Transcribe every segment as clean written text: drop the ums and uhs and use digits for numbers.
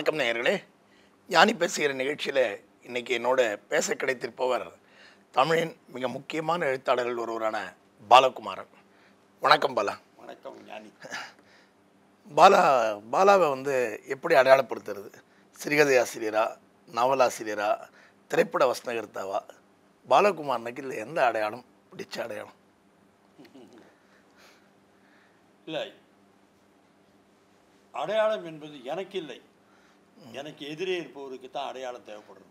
வணக்கம் நேயர்களே. ஞானி பேசுகிற நிகழ்ச்சியில் இன்றைக்கி என்னோட பேச கிடைத்திருப்பவர் தமிழின் மிக முக்கியமான எழுத்தாளர்கள் ஒருவரான பாலகுமாரன். வணக்கம் பாலா. வணக்கம் ஞானி. பாலாவை எப்படி அடையாளப்படுத்துறது? சிறுகதை ஆசிரியரா, நாவலாசிரியரா, திரைப்பட வசனகர்த்தாவா? பாலகுமாரனுக்கு இல்லை எந்த அடையாளம் பிடிச்ச அடையாளம்? இல்லை, அடையாளம் என்பது எனக்கு இல்லை, எனக்கு எதிரே இருப்பவருக்கு தான் அடையாளம் தேவைப்படுறது.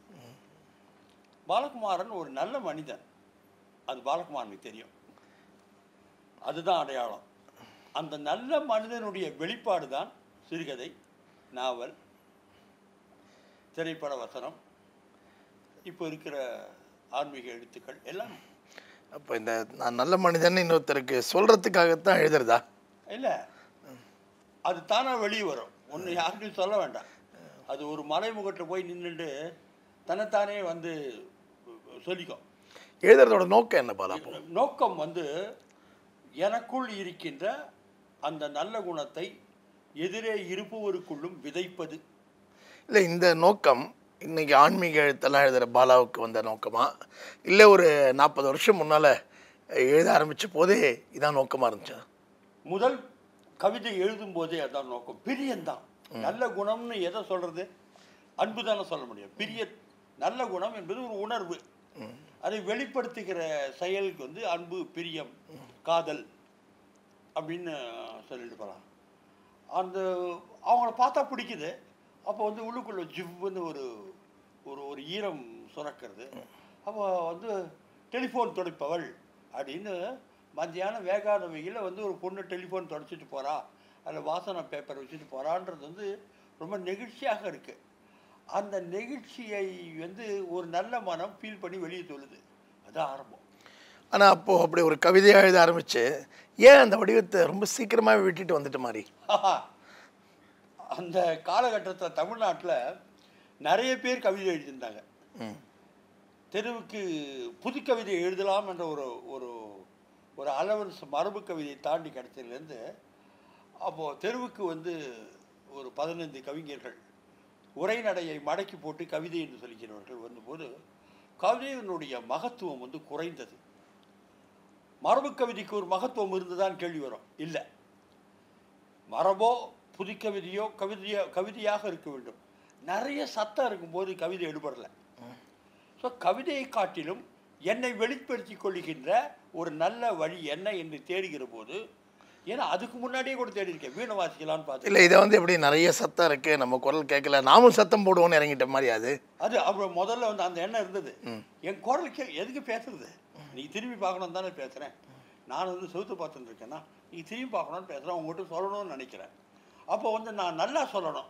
பாலகுமாரன் ஒரு நல்ல மனிதன், அது பாலகுமாரனுக்கு தெரியும், அதுதான் அடையாளம். அந்த நல்ல மனிதனுடைய வெளிப்பாடு தான் சிறுகதை, நாவல், திரைப்பட வசனம், இப்போ இருக்கிற ஆன்மீக எழுத்துக்கள் எல்லாம். அப்போ இந்த நான் நல்ல மனிதன் இன்னொருத்தருக்கு சொல்கிறதுக்காகத்தான் எழுதுறதா? இல்லை, அது தானாக வெளியே வரும், ஒன்று யாருக்கும் சொல்ல வேண்டாம். அது ஒரு மலைமுகட்டில் போய் நின்றுட்டு தன்னைத்தானே சொல்லிக்கும். எழுதுறதோட நோக்கம் என்ன பாலா? நோக்கம் எனக்குள் இருக்கின்ற அந்த நல்ல குணத்தை எதிரே இருப்பவருக்குள்ளும் விதைப்பது. இல்லை, இந்த நோக்கம் இன்னைக்கு ஆன்மீக எழுத்தெல்லாம் எழுதுகிற பாலாவுக்கு வந்த நோக்கமா, இல்லை ஒரு 40 வருஷம் முன்னால் எழுத ஆரம்பித்த போதே இதான் நோக்கமாக இருந்துச்சா? முதல் கவிதை எழுதும் போதே அதான் நோக்கம். பிரியந்தான் நல்ல குணம்னு எதை சொல்கிறது? அன்பு தானே சொல்ல முடியும். நல்ல குணம் என்பது ஒரு உணர்வு, அதை வெளிப்படுத்துகிற செயலுக்கு அன்பு, பிரியம், காதல் அப்படின்னு சொல்லிட்டு போகலாம். அவங்கள பார்த்தா பிடிக்குது. அப்போ உள்ளுக்குள்ள ஜிவ்வுன்னு ஒரு ஒரு ஈரம் சுரக்கிறது. அப்போ டெலிஃபோன் துடைப்பவள் அப்படின்னு மத்தியானம் வேகாத வெயில ஒரு பொண்ணு டெலிஃபோன் துடைச்சிட்டு போகிறா, அதில் வாசனை பேப்பர் வச்சுட்டு போகிறான்றது ரொம்ப நெகிழ்ச்சியாக இருக்குது. அந்த நெகிழ்ச்சியை ஒரு நல்ல மனம் ஃபீல் பண்ணி வெளியே சொல்லுது. அதுதான் ஆரம்பம். ஆனால் அப்போது அப்படி ஒரு கவிதையாக எழுத ஆரம்பித்து ஏன் அந்த வடிவத்தை ரொம்ப சீக்கிரமாகவே விட்டுட்டு வந்துட்ட மாதிரி? அந்த காலகட்டத்தில் தமிழ்நாட்டில் நிறைய பேர் கவிதை எழுதியிருந்தாங்க. தெருவுக்கு புது கவிதை எழுதலாம் என்ற ஒரு ஒரு ஒரு அலவன்ஸ் மரபு கவிதையை தாண்டி கிடைச்சதுலேருந்து அப்போது தெருவுக்கு ஒரு 15 கவிஞர்கள் உரைநடையை மடக்கி போட்டு கவிதை என்று சொல்லிக்கிறவர்கள் வந்தபோது கவிதையினுடைய மகத்துவம் குறைந்தது. மரபு கவிதைக்கு ஒரு மகத்துவம் இருந்துதான் கேள்வி வரும். இல்லை, மரபோ புது கவிதையோ கவிதையாக இருக்க வேண்டும். நிறைய சத்தம் இருக்கும்போது கவிதை எடுபடலை. ஸோ கவிதையை காட்டிலும் என்னை வெளிப்படுத்தி கொள்ளுகின்ற ஒரு நல்ல வழி என்ன என்று தேடுகிற போது, ஏன்னா அதுக்கு முன்னாடியே கூட தேடி இருக்கேன், வீணை வாசிக்கலான்னு பார்த்து. இல்லை, இதை எப்படி நிறைய சத்தம் இருக்குது, நம்ம குரல் கேட்கல, நாமும் சத்தம் போடுவோன்னு இறங்கிட்ட மாதிரி. அது அப்புறம் முதல்ல அந்த எண்ணம் இருந்தது. என் குரல் எதுக்கு பேசுறது? நீ திரும்பி பார்க்கணும் தானே பேசுகிறேன். நான் செவுத்து பார்த்துட்டு இருக்கேன்னா நீ திரும்பி பார்க்கணும்னு பேசுகிறேன், உங்கள்கிட்ட சொல்லணும்னு நினைக்கிறேன். அப்போ நான் நல்லா சொல்லணும்.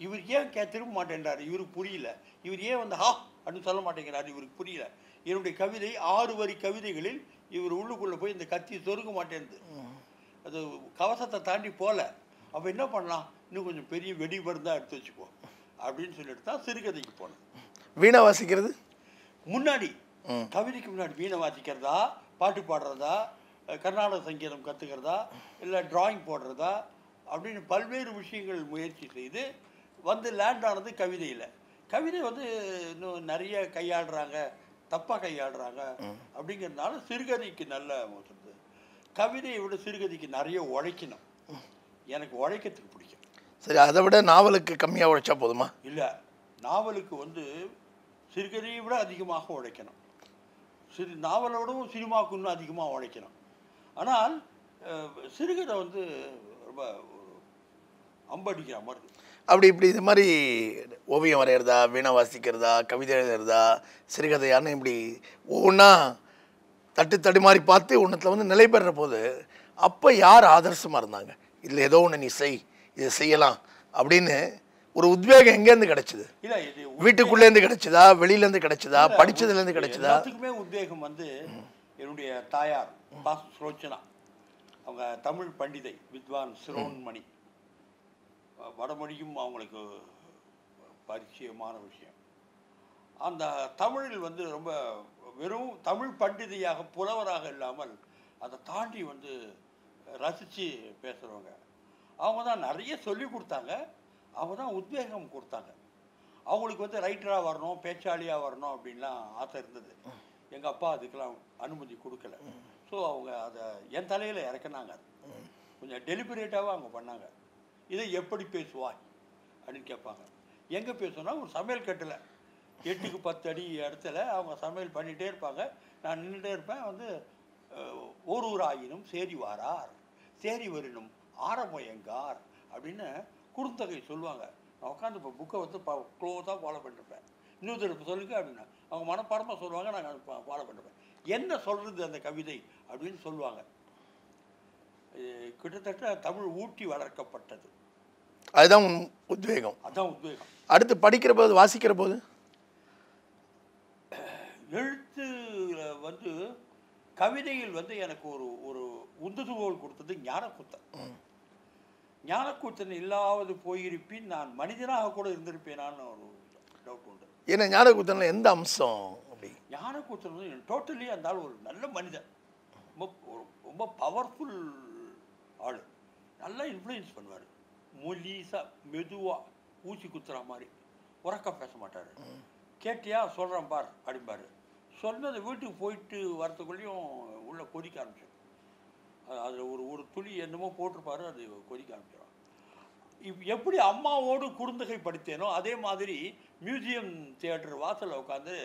இவர் ஏன் திரும்ப மாட்டேன்றார், இவருக்கு புரியல. இவர் ஏன் ஹா அப்படின்னு சொல்ல மாட்டேங்கிறார், இவருக்கு புரியல. என்னுடைய கவிதை 6 வரி கவிதைகளில் இவர் உள்ளுக்குள்ளே போய் இந்த கத்தி சொருக மாட்டேங்குது, அது கவசத்தை தாண்டி போகல. அப்போ என்ன பண்ணலாம், இன்னும் கொஞ்சம் பெரிய வெடி மருந்தாக எடுத்து வச்சுப்போம் அப்படின்னு சொல்லிட்டு தான் சிறுகதைக்கு போனேன். வீணை வாசிக்கிறது முன்னாடி, கவிதைக்கு முன்னாடி வீணை வாசிக்கிறதா, பாட்டு பாடுறதா, கர்நாடக சங்கீதம் கற்றுக்கிறதா, இல்லை டிராயிங் போடுறதா அப்படின்னு பல்வேறு விஷயங்கள் முயற்சி செய்து லேண்ட் ஆனது கவிதையில். கவிதை இன்னும் நிறைய கையாளுறாங்க, தப்பாக கையாளுறாங்க. அப்படிங்கிறதுனால சிறுகதைக்கு நல்ல சொல்றது, கவிதையை விட சிறுகதைக்கு நிறைய உழைக்கணும். எனக்கு உழைக்கிறதுக்கு பிடிக்கும். சரி, அதை விட நாவலுக்கு கம்மியாக உழைச்சா போதுமா? இல்லை, நாவலுக்கு சிறுகதையை விட அதிகமாக உழைக்கணும். நாவலை விடவும் சினிமாவுக்கு இன்னும் அதிகமாக உழைக்கணும். ஆனால் சிறுகதை ரொம்ப அம்படிக்கிற மாதிரி. அப்படி இப்படி இது மாதிரி ஓவியம் வரைகிறதா, வீணை வாசிக்கிறதா, கவிதை எழுதுறதா, சிறுகதையான்னு இப்படி ஒவ்வொன்றா தடுமாறி பார்த்து ஒன்றத்தில் நிலை பெறுற போது அப்போ யார் ஆதர்சமாக இருந்தாங்க? இதில் ஏதோ ஒன்று நீ செய், இதை செய்யலாம் அப்படின்னு ஒரு உத்வேகம் எங்கேருந்து கிடைச்சிது? இல்லை, இது வீட்டுக்குள்ளேருந்து கிடைச்சதா, வெளியிலேருந்து கிடைச்சதா, படித்ததுலேருந்து கிடைச்சதா? எல்லாத்துக்குமே உத்வேகம் என்னுடைய தாயார் பாஸ் சுலோச்சனா, அவங்க தமிழ் பண்டிதை, வித்வான் சிரோன்மணி, வடமொழியும் அவங்களுக்கு பரிச்சயமான விஷயம். அந்த தமிழில் ரொம்ப வெறும் தமிழ் பண்டிதையாக, புலவராக இல்லாமல் அதை தாண்டி ரசித்து பேசுகிறவங்க. அவங்க தான் நிறைய சொல்லி கொடுத்தாங்க. அவங்க தான் உத்வேகம் கொடுத்தாங்க. அவங்களுக்கு வந்து ரைட்டராக வரணும், பேச்சாளியாக வரணும் அப்படின்லாம் ஆசை இருந்தது. எங்கள் அப்பா அதுக்கெல்லாம் அனுமதி கொடுக்கல. ஸோ அவங்க அதை என் தலையில் இறக்குனாங்க. அது கொஞ்சம் டெலிபரேட்டாகவும் அவங்க பண்ணாங்க. இதை எப்படி பேசுவாய் அப்படின்னு கேட்பாங்க. எங்கே பேசுனா ஒரு சமையல் கட்டில் 8க்கு 10 அடி இடத்துல அவங்க சமையல் பண்ணிகிட்டே இருப்பாங்க. நான் நின்றுட்டே இருப்பேன். வந்து ஒருவராயினும் சேரி வாரார், சேரி வரினும் ஆரமுயங்கார் அப்படின்னு குறுந்தொகை சொல்லுவாங்க. நான் உட்காந்து இப்போ புக்கை வந்து க்ளோஸாக ஃபாலோ பண்ணிருப்பேன். இன்னொரு தடவை சொல்லுங்க அப்படின்னா அவங்க மனப்பாடமாக சொல்லுவாங்க, நாங்கள் ஃபாலோ பண்ணிருப்பேன். என்ன சொல்கிறது அந்த கவிதை அப்படின்னு சொல்லுவாங்க. கிட்டத்தட்ட தமிழ் ஊட்டி வளர்க்கப்பட்டது. அதுதான் உத்வேகம். அதுதான் உத்வேகம். அடுத்து படிக்கிற போது, வாசிக்கிற போது எழுத்து வந்து கவிதையில் வந்து எனக்கு ஒரு ஒரு உந்துதுகோல் கொடுத்தது ஞானக்கூத்தன். ஞானக்கூத்தன் இல்லாவது போயிருப்பின் நான் மனிதனாக கூட இருந்திருப்பேனான்னு ஒரு டவுட் உண்டு. ஏன்னா ஞானக்கூத்தனில் எந்த அம்சம் அப்படி? ஞானக்கூத்தன் வந்து டோட்டலி அந்த ஆள் ஒரு நல்ல மனிதன், ரொம்ப ரொம்ப பவர்ஃபுல் ஆள், நல்லா இன்ஃப்ளூயன்ஸ் பண்ணுவார். மொலிசாக மெதுவாக ஊசி குத்துற மாதிரி உறக்க பேச மாட்டார். கேட்டியா சொல்கிறேன் பார் அப்படிம்பார். சொன்னதை வீட்டுக்கு போயிட்டு வரத்துக்குள்ளேயும் உள்ளே கொதிக்க ஆரம்பிச்சிடும். அதில் ஒரு ஒரு துளி என்னமோ போட்டிருப்பாரு, அது கொதிக்க ஆரம்பிச்சிடும். எப்படி அம்மாவோடு குறுந்தொகை படித்தேனோ அதே மாதிரி மியூசியம் தியேட்டர் வாசலில் உட்காந்து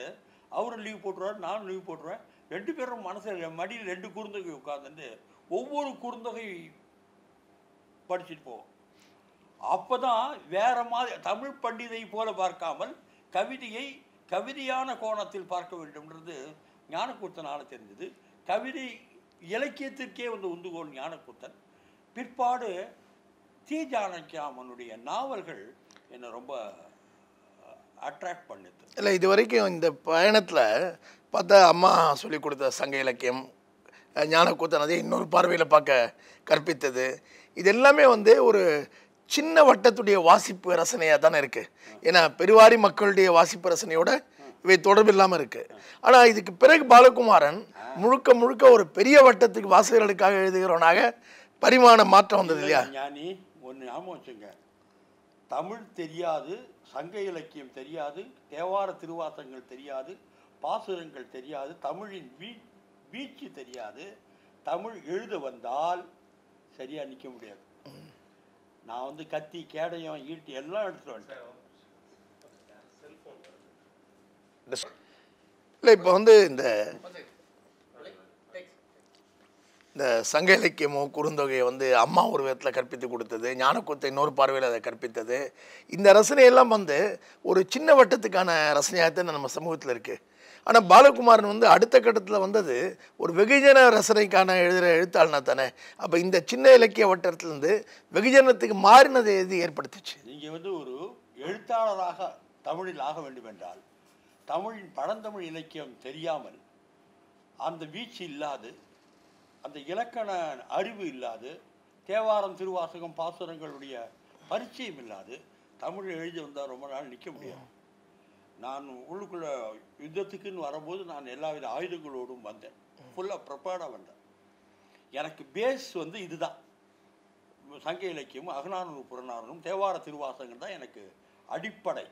அவரும் லீவ் போட்டுருவார், நானும் லீவ் போட்டுருவேன். 2 பேரும் மனசில் மடியில் 2 குறுந்தொகை உட்காந்துட்டு ஒவ்வொரு குறுந்தொகை படிச்சுட்டு போவோம். அப்போ தான் வேறு மாதிரி தமிழ் பண்டிதை போல பார்க்காமல் கவிதையை கவிதையான கோணத்தில் பார்க்க வேண்டும்ன்றது ஞானக்கூத்தனால் தெரிஞ்சது. கவிதை இலக்கியத்திற்கே வந்து உந்துகோல் ஞானக்கூத்தன். பிற்பாடு தி. ஜானகிராமனுடைய நாவல்கள் என்னை ரொம்ப அட்ராக்ட் பண்ணுது. இல்லை, இது வரைக்கும் இந்த பயணத்தில் பார்த்தா அம்மா சொல்லிக் கொடுத்த சங்க இலக்கியம், ஞானக்கூத்தன் அதே இன்னொரு பார்வையில் பார்க்க கற்பித்தது, இது எல்லாமே வந்து ஒரு சின்ன வட்டத்துடைய வாசிப்பு ரசனையாக தானே இருக்குது. ஏன்னா பெருவாரி மக்களுடைய வாசிப்பு ரசனையோட இவை தொடர்பு இல்லாமல் இருக்குது. ஆனால் இதுக்கு பிறகு பாலகுமாரன் முழுக்க முழுக்க ஒரு பெரிய வட்டத்துக்கு வாசகர்களுக்காக எழுதுகிறவனாக பரிமாண மாற்றம் வந்தது இல்லையா? ஞானி ஒன்று ஞாபகம் வச்சுங்க, தமிழ் தெரியாது, சங்க இலக்கியம் தெரியாது, தேவார திருவாசகங்கள் தெரியாது, பாசுரங்கள் தெரியாது, தமிழின் வீச்சு தெரியாது. தமிழ் எழுத வந்தால் சரியாக நிற்க முடியாது. நான் வந்து கத்தி கேடயம் ஈட்டி எல்லாம் எடுத்துட்டு வந்துட்டேன். இல்லை, இப்போ வந்து இந்த சங்க இலக்கியமோ குறுந்தொகையை வந்து அம்மா ஒரு விதத்தில் கற்பித்து கொடுத்தது, ஞானக்கூத்தை இன்னொரு பார்வையில் அதை கற்பித்தது, இந்த ரசனையெல்லாம் வந்து ஒரு சின்ன வட்டத்துக்கான ரசனையாகத்தான் நம்ம சமூகத்தில் இருக்குது. ஆனால் பாலகுமாரன் வந்து அடுத்த கட்டத்தில் வந்தது ஒரு வெகுஜன ரசனைக்கான எழுதுகிற எழுத்தாள்னா தானே. அப்போ இந்த சின்ன இலக்கிய வட்டத்திலேருந்து வெகுஜனத்துக்கு மாறினதை எது ஏற்படுத்துச்சு? நீங்கள் வந்து ஒரு எழுத்தாளராக தமிழில் ஆக வேண்டும் என்றால் தமிழின் பழந்தமிழ் இலக்கியம் தெரியாமல், அந்த வீச்சு இல்லாது, அந்த இலக்கண அறிவு இல்லாது, தேவாரம் திருவாசகம் பாசுரங்களுடைய பரிச்சயம் இல்லாது தமிழ் எழுதி வந்தால் ரொம்ப நாள் நிற்க முடியாது. நான் உள்ளுக்குள்ளே யுத்தத்துக்குன்னு வரும்போது நான் எல்லா வித ஆயுதங்களோடும் வந்தேன், ஃபுல்லாக ப்ரிப்பேர்டாக வந்தேன். எனக்கு பேஸ் வந்து இதுதான், சங்க இலக்கியமும் அகநானூறு புறநானூறும் தேவார திருவாசகம் தான் எனக்கு அடிப்படை.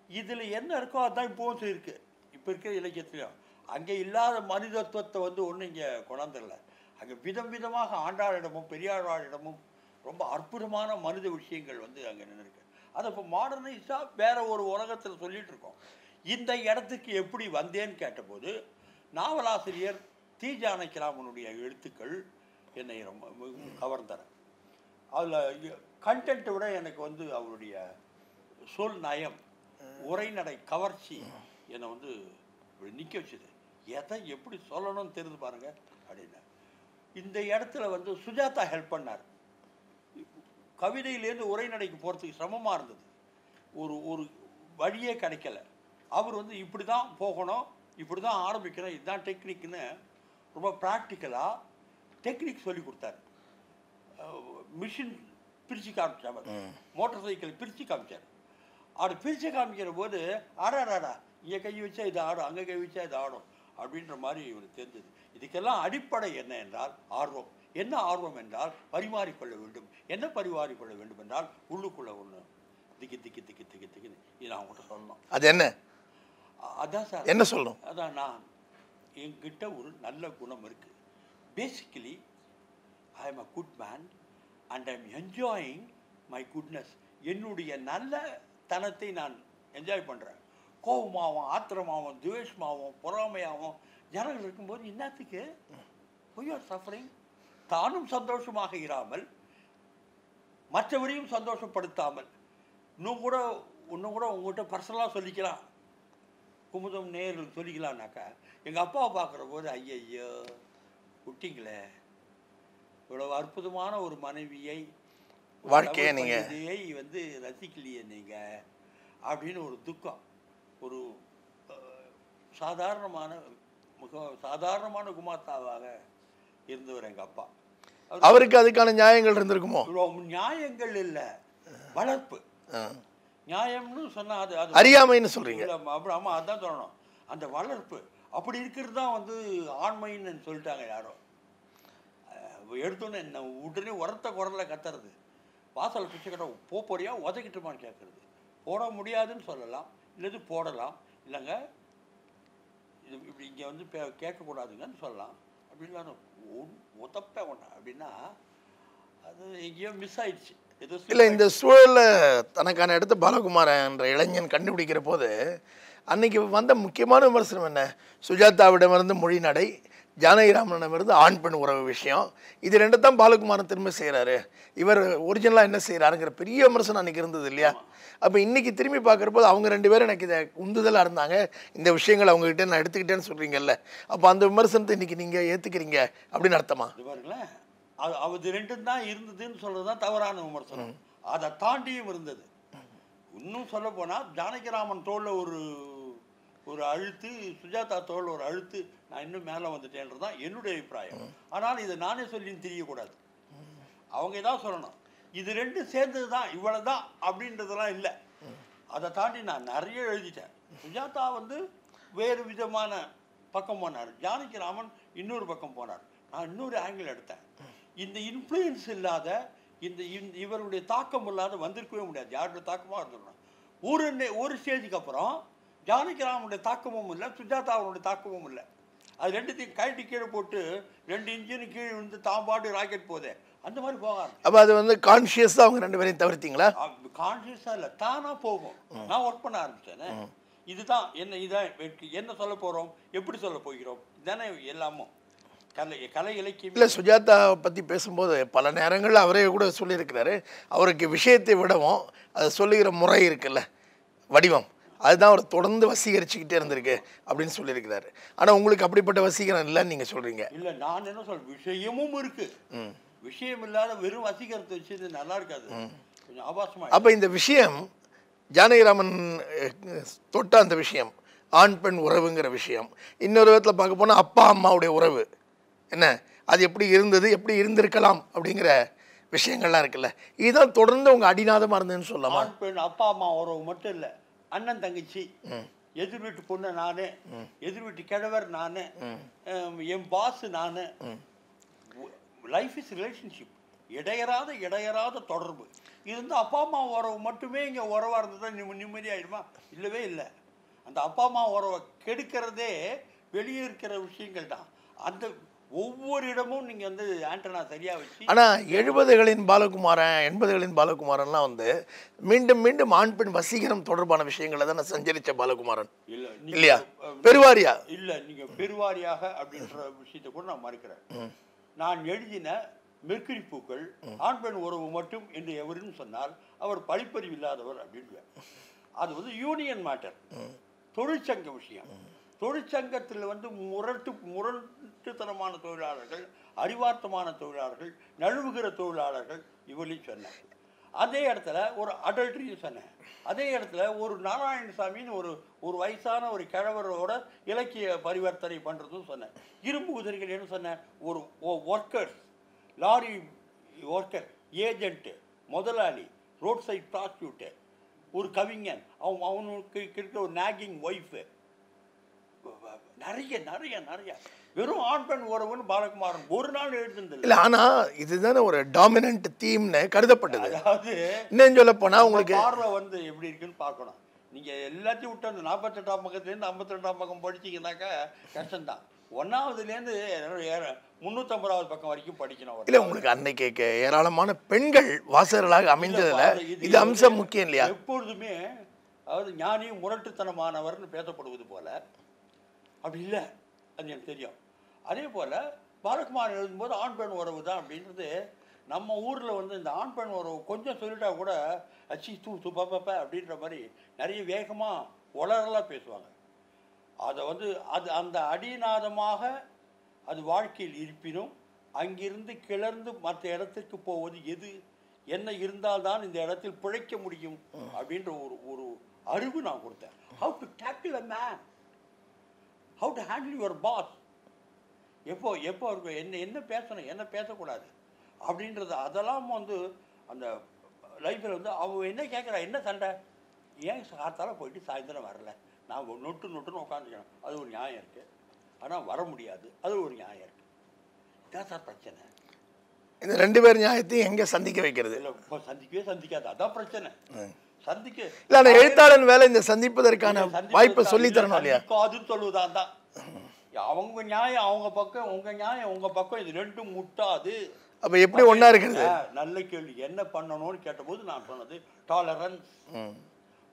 இதில் என்ன இருக்கோ அதுதான் இப்போவும் இருக்குது, இப்போ இருக்கிற இலக்கியத்துலையும். அங்கே இல்லாத மனிதத்துவத்தை வந்து ஒன்றும் இங்கே கொண்டாந்துடல. அங்கே விதம் விதமாக ஆண்டாளிடமும் பெரியாரிடமும் ரொம்ப அற்புதமான மனித விஷயங்கள் வந்து அங்கே நின்றுருக்கு. அதை இப்போ மாடர்னைஸாக வேற ஒரு உலகத்தில் சொல்லிகிட்டு இருக்கோம். இந்த இடத்துக்கு எப்படி வந்தேன்னு கேட்டபோது நாவலாசிரியர் தி. ஜானகிராமனுடைய எழுத்துக்கள் என்னை ரொம்ப கவர்ந்தன. அதில் கண்டென்ட்டை விட எனக்கு வந்து அவருடைய சொல் நயம், உரைநடை கவர்ச்சி என்னை வந்து நிற்க வச்சுது. எதை எப்படி சொல்லணும்னு தெரிஞ்சு பாருங்க அப்படின்னு. இந்த இடத்துல வந்து சுஜாதா ஹெல்ப் பண்ணார். கவிதையிலேருந்து உரைநடைக்கு போகிறதுக்கு சிரமமாக இருந்தது, ஒரு வழியே கிடைக்கல. அவர் வந்து இப்படி தான் போகணும், இப்படி தான் ஆரம்பிக்கணும், இதுதான் டெக்னிக்னு ரொம்ப ப்ராக்டிக்கலாக டெக்னிக் சொல்லி கொடுத்தாரு. மிஷின் பிரித்து காமிச்சார், மோட்டார் சைக்கிள் பிரித்து காமிச்சார். அப்படி பிரித்து காமிக்கிற போது ஆடாடாடா இங்கே கை வச்சா இது ஆடும், அங்கே கை வச்சா இது ஆடும் அப்படின்ற மாதிரி இவர் தெரிஞ்சது. இதுக்கெல்லாம் அடிப்படை என்ன என்றால் ஆர்வம். என்ன ஆர்வம் என்றால் பரிமாறிக்கொள்ள வேண்டும். என்ன பரிமாறிக்கொள்ள வேண்டும் என்றால் உள்ளுக்குள்ள ஒன்று திக்கி திக்கி திக்கி திக்கி திக்கின்னு இது நான் உங்கள்கிட்ட சொல்லணும். அது என்ன? அதான் சார் என்ன சொல்லணும்? அதான் நான் என்கிட்ட ஒரு நல்ல குணம் இருக்குது. Basically I am a good man and I am enjoying my goodness. என்னுடைய நல்ல தனத்தை நான் என்ஜாய் பண்ணுறேன். கோபமாகவும் ஆத்திரமாகவும் துவேஷமாகவும் பொறாமையாகவும் ஜனங்கள் இருக்கும்போது என்னத்துக்கு we are suffering? தானும் சந்தோஷமாக இராமல் மற்றவரையும் சந்தோஷப்படுத்தாமல் இன்னும் கூட உங்கள்கிட்ட பர்சனலாக சொல்லிக்கலாம், குமுதம் நேரில் சொல்லிக்கலாம்னாக்கா, எங்கள் அப்பாவை பார்க்குற போது ஐயையோ விட்டீங்களே, இவ்வளவு அற்புதமான ஒரு மனைவியை வாழ்க்கையை நீங்கள் வந்து ரசிக்கலையே நீங்கள் அப்படின்னு ஒரு துக்கம். ஒரு சாதாரணமான குமாத்தாவாக இருந்தவர் எங்கள் அப்பா. அவருக்கு அதுக்கான நியாயங்கள் இருந்திருக்குமோ? நியாயங்கள் இல்லை, வளர்ப்பு. நியாயம்னு சொன்னால் அது அறியாமைன்னு சொல்கிறீங்க. அப்படி ஆமாம், அதுதான் சொல்லணும். அந்த வளர்ப்பு அப்படி இருக்கிறது தான் வந்து ஆண்மைன்னு சொல்லிட்டாங்க யாரோ. எடுத்தோன்னே என்ன உடனே உரத்த குரலில் கத்துறது, வாசல் பிச்சை கட்ட போறியா உதக்கிட்டுமான்னு கேட்குறது. போட முடியாதுன்னு சொல்லலாம், இல்லது போடலாம், இல்லைங்க இது இப்படி இங்கே வந்து கேட்கக்கூடாதுங்கன்னு சொல்லலாம். அப்படின்லாம் உதப்ப ஒன்றா அப்படின்னா அது எங்கேயோ மிஸ் ஆயிடுச்சு. இல்லை, இந்த சூழலில் தனக்கான இடத்த பாலகுமாரன் என்ற இளைஞன் கண்டுபிடிக்கிற போது அன்னைக்கு வந்த முக்கியமான விமர்சனம் என்ன? சுஜாதாவிடமிருந்து மொழி நடை, ஜானகிராமனிடமிருந்து ஆண் பெண் உறவு விஷயம், இது ரெண்டு தான் பாலகுமாரன் திரும்ப செய்கிறாரு. இவர் ஒரிஜினலாக என்ன செய்கிறாருங்கிற பெரிய விமர்சனம் அன்றைக்கி இருந்தது இல்லையா? அப்போ இன்றைக்கி திரும்பி பார்க்குறப்போது அவங்க ரெண்டு பேரும் எனக்கு இதை உந்துதலாக இருந்தாங்க, இந்த விஷயங்கள் அவங்ககிட்ட நான் எடுத்துக்கிட்டேன்னு சொல்கிறீங்கல்ல, அப்போ அந்த விமர்சனத்தை இன்றைக்கி நீங்கள் ஏற்றுக்கிறீங்க அப்படின்னு அர்த்தமா? இது பாருங்களேன், அது ரெண்டும் தான் இருந்ததுன்னு சொல்கிறது தான் தவறான விமர்சனம். அதை தாண்டியும் இருந்தது. இன்னும் சொல்ல போனால் ஜானகிராமன் தோளில் ஒரு அழுத்து, சுஜாதா தோளில் ஒரு அழுத்து, நான் இன்னும் மேலே வந்துட்டேன்றது தான் என்னுடைய அபிப்பிராயம். ஆனால் இதை நானே சொல்லின்னு தெரியக்கூடாது, அவங்க ஏதாவது சொல்லணும். இது ரெண்டும் சேர்ந்தது தான் இவ்வளவு தான் அப்படின்றதெல்லாம் இல்லை. அதை தாண்டி நான் நிறைய எழுதிட்டேன். சுஜாதா வந்து வேறு விதமான பக்கம் போனார், ஜானகிராமன் இன்னொரு பக்கம் போனார், நான் இன்னொரு ஆங்கிள் எடுத்தேன். இந்த இன்ஃப்ளூயன்ஸ் இல்லாத, இவருடைய தாக்கம் இல்லாத வந்திருக்கவே முடியாது. யாருடைய தாக்கமாக இருந்துடணும். ஒரு ஸ்டேஜுக்கு அப்புறம் ஜானகிராமனுடைய தாக்கமும் இல்லை, சுஜாதாவுடைய தாக்கமும் இல்லை. அது ரெண்டுத்தையும் கழட்டி கீழே போட்டு 2 இன்ச்சின்னு கீழே வந்து தாம்பாடு ராக்கெட் போதே அந்த மாதிரி போகாது. அப்போ அது வந்து கான்ஷியஸாக அவங்க ரெண்டு பேரையும் தவிர்த்தீங்களா? கான்ஷியஸாக இல்லை, தானாக போகும். நான் ஒர்க் பண்ண ஆரம்பித்தேனே. இதுதான் இதான் என்ன சொல்ல போகிறோம், எப்படி சொல்ல போகிறோம், தானே எல்லாமும் கலை இலக்கியம். இல்லை, சுஜாதா பற்றி பேசும்போது பல நேரங்களில் அவரே கூட சொல்லியிருக்கிறாரு, அவருக்கு விஷயத்தை விடவும் அதை சொல்லுகிற முறை இருக்குல்ல, வடிவம், அதுதான் அவர் தொடர்ந்து வசீகரிச்சுக்கிட்டே இருந்திருக்கு அப்படின்னு சொல்லியிருக்கிறாரு. ஆனால் உங்களுக்கு அப்படிப்பட்ட வசீகரம் இல்லைன்னு நீங்கள் சொல்கிறீங்க. இல்லை, நான் என்ன சொல்கிறேன், விஷயமும் இருக்குது. விஷயம் இல்லாத வெறும் வசீகரத்தை வச்சு நல்லா இருக்காது, கொஞ்சம் ஆபாசமாக. அப்போ இந்த விஷயம் ஜானகிராமன் தொட்ட அந்த விஷயம், ஆண் பெண் உறவுங்கிற விஷயம், இன்னொரு விதத்தில் பார்க்க போனால் அப்பா அம்மாவுடைய உறவு என்ன, அது எப்படி இருந்தது, எப்படி இருந்திருக்கலாம் அப்படிங்கிற விஷயங்கள்லாம் இருக்குல்ல, இதுதான் தொடர்ந்து உங்கள் அடிநாதமாக இருந்ததுன்னு சொல்லலாம். ஆண் பெண் அப்பா அம்மா உறவு மட்டும் இல்லை, அண்ணன் தங்கச்சி, எதிர் வீட்டு பொண்ணு நான், எதிர் வீட்டு கிழவர் நான், என் பாஸ் நான். லைஃப் இஸ் ரிலேஷன்ஷிப், இடையறாத தொடர்பு. இது வந்து அப்பா அம்மா உறவு மட்டுமே இங்கே உறவாக இருந்தது நிம்மதியாகிடுமா? இல்லவே இல்லை. அந்த அப்பா அம்மா உறவை கெடுக்கிறதே வெளியே இருக்கிற விஷயங்கள் தான். அந்த ஒவ்வொரு இடமும் நீங்கள் வந்து ஆண்டனா சரியாக வச்சு. ஆனால் 70களின் பாலகுமாரன் 80களின் பாலகுமாரன்லாம் வந்து மீண்டும் மீண்டும் ஆண் பெண் வசீகரம் தொடர்பான விஷயங்களை தான் சஞ்சரித்த பாலகுமாரன் இல்லை இல்லையா? பெருவாரியா இல்லை, நீங்கள் பெருவாரியாக அப்படின்ற விஷயத்தை கூட நான் மறுக்கிறேன். நான் எழுதின மெர்க்குரி பூக்கள் ஆண் பெண் உறவு மட்டும் என்று எவருன்னு சொன்னால் அவர் படிப்பறிவு இல்லாதவர் அப்படின்னு. அது வந்து யூனியன் மேட்டர், தொழிற்சங்க விஷயம். தொழிற்சங்கத்தில் வந்து முரட்டுத்தனமான தொழிலாளர்கள், அறிவார்த்தமான தொழிலாளர்கள், நழுவுகிற தொழிலாளர்கள் இவளையும் சொன்னேன். அதே இடத்துல ஒரு அடல்ட்ரியும் சொன்னேன். அதே இடத்துல ஒரு நாராயணசாமின்னு ஒரு வயசான ஒரு கிழவரோட இலக்கிய பரிவர்த்தனை பண்ணுறதும் சொன்னேன். இரும்பு குதிரைகள் என்ன சொன்னேன், ஒரு ஒர்க்கர்ஸ், லாரி ஒர்க்கர், ஏஜென்ட்டு, முதலாளி, ரோட் சைட் ப்ராஸ்டியூட்டு, ஒரு கவிஞன், அவனுக்கு இருக்கிற ஒரு நாகிங் ஒய்ஃபு, நிறைய நிறைய நிறைய வெறும் ஆண் பெண் உறவுன்னு பாலகுமாரன் ஒரு நாள் எழுதுனதில்லை. இல்லை ஆனால் இதுதானே ஒரு டாமினன்ட் தீம்னு கருதப்பட்டது. அதாவது இன்னும் சொல்ல போனால் உங்களுக்கு பார்வை வந்து எப்படி இருக்குன்னு பார்க்கணும். நீங்கள் எல்லாத்தையும் விட்டு அந்த 48ஆம் பக்கத்துலேருந்து 52ஆம் பக்கம் படிச்சிங்கனாக்கா கஷ்டம்தான். 1வதுலேருந்து 350வது பக்கம் வரைக்கும் படிக்கணும். இல்லை உங்களுக்கு அன்னைக்கு ஏராளமான பெண்கள் வாசகர்களாக அமைந்ததில் இது அம்சம் முக்கியம் இல்லையா? எப்பொழுதுமே அதாவது ஞானியும் முரட்டுத்தனமானவர்னு பேசப்படுவது போல அப்படி இல்லை, அது எனக்கு தெரியும். அதே போல் பாலகுமாரன் எழுதும்போது ஆண் பெண் உறவு தான் அப்படின்றது நம்ம ஊரில் வந்து இந்த ஆண் பெண் உறவு கொஞ்சம் சொல்லிட்டா கூட அச்சி தூ பாப்ப அப்படின்ற மாதிரி நிறைய வேகமாக உளறலாக பேசுவாங்க. அதை வந்து அது அந்த அடிநாதமாக அது வாழ்க்கையில் இருப்பினும் அங்கிருந்து கிளர்ந்து மற்ற இடத்திற்கு போவது எது என்ன இருந்தால்தான் இந்த இடத்தில் பிழைக்க முடியும் அப்படின்ற ஒரு ஒரு அறிவு நான் கொடுத்தேன். How to tackle a man, how to handle your boss, எப்போ அவருக்கு என்ன பேசணும் என்ன பேசக்கூடாது அப்படின்றது அதெல்லாம் வந்து அந்த லைஃப்பில் வந்து அவள் என்ன கேட்குறா, என்ன சண்டை, ஏன் காத்தால போயிட்டு சாயந்தரம் வரல, நான் நொட்டுன்னு உட்காந்துக்கணும், அது ஒரு நியாயம் இருக்குது. ஆனால் வர முடியாது, அது ஒரு நியாயம் இருக்குது. இதான் சார் பிரச்சனை. இந்த 2 பேர் நியாயத்தையும் எங்கே சந்திக்க வைக்கிறது? இல்லை இப்போ சந்திக்காது, அதான் பிரச்சனை. சந்திக்க இல்லை அந்த எழுத்தாளன் வேலை இந்த சந்திப்பதற்கான வாய்ப்பை சொல்லி தரணும் இல்லையா? அதுன்னு சொல்லுவதான் தான் அவங்க நியாயம் அவங்க பக்கம், உங்கள் நியாயம் உங்கள் பக்கம், இது ரெண்டும் முட்டாது. அப்போ எப்படி ஒன்றா இருக்கிறது? நல்ல கேள்வி. என்ன பண்ணணும்னு கேட்டபோது நான் சொன்னது டாலரன்ஸ்.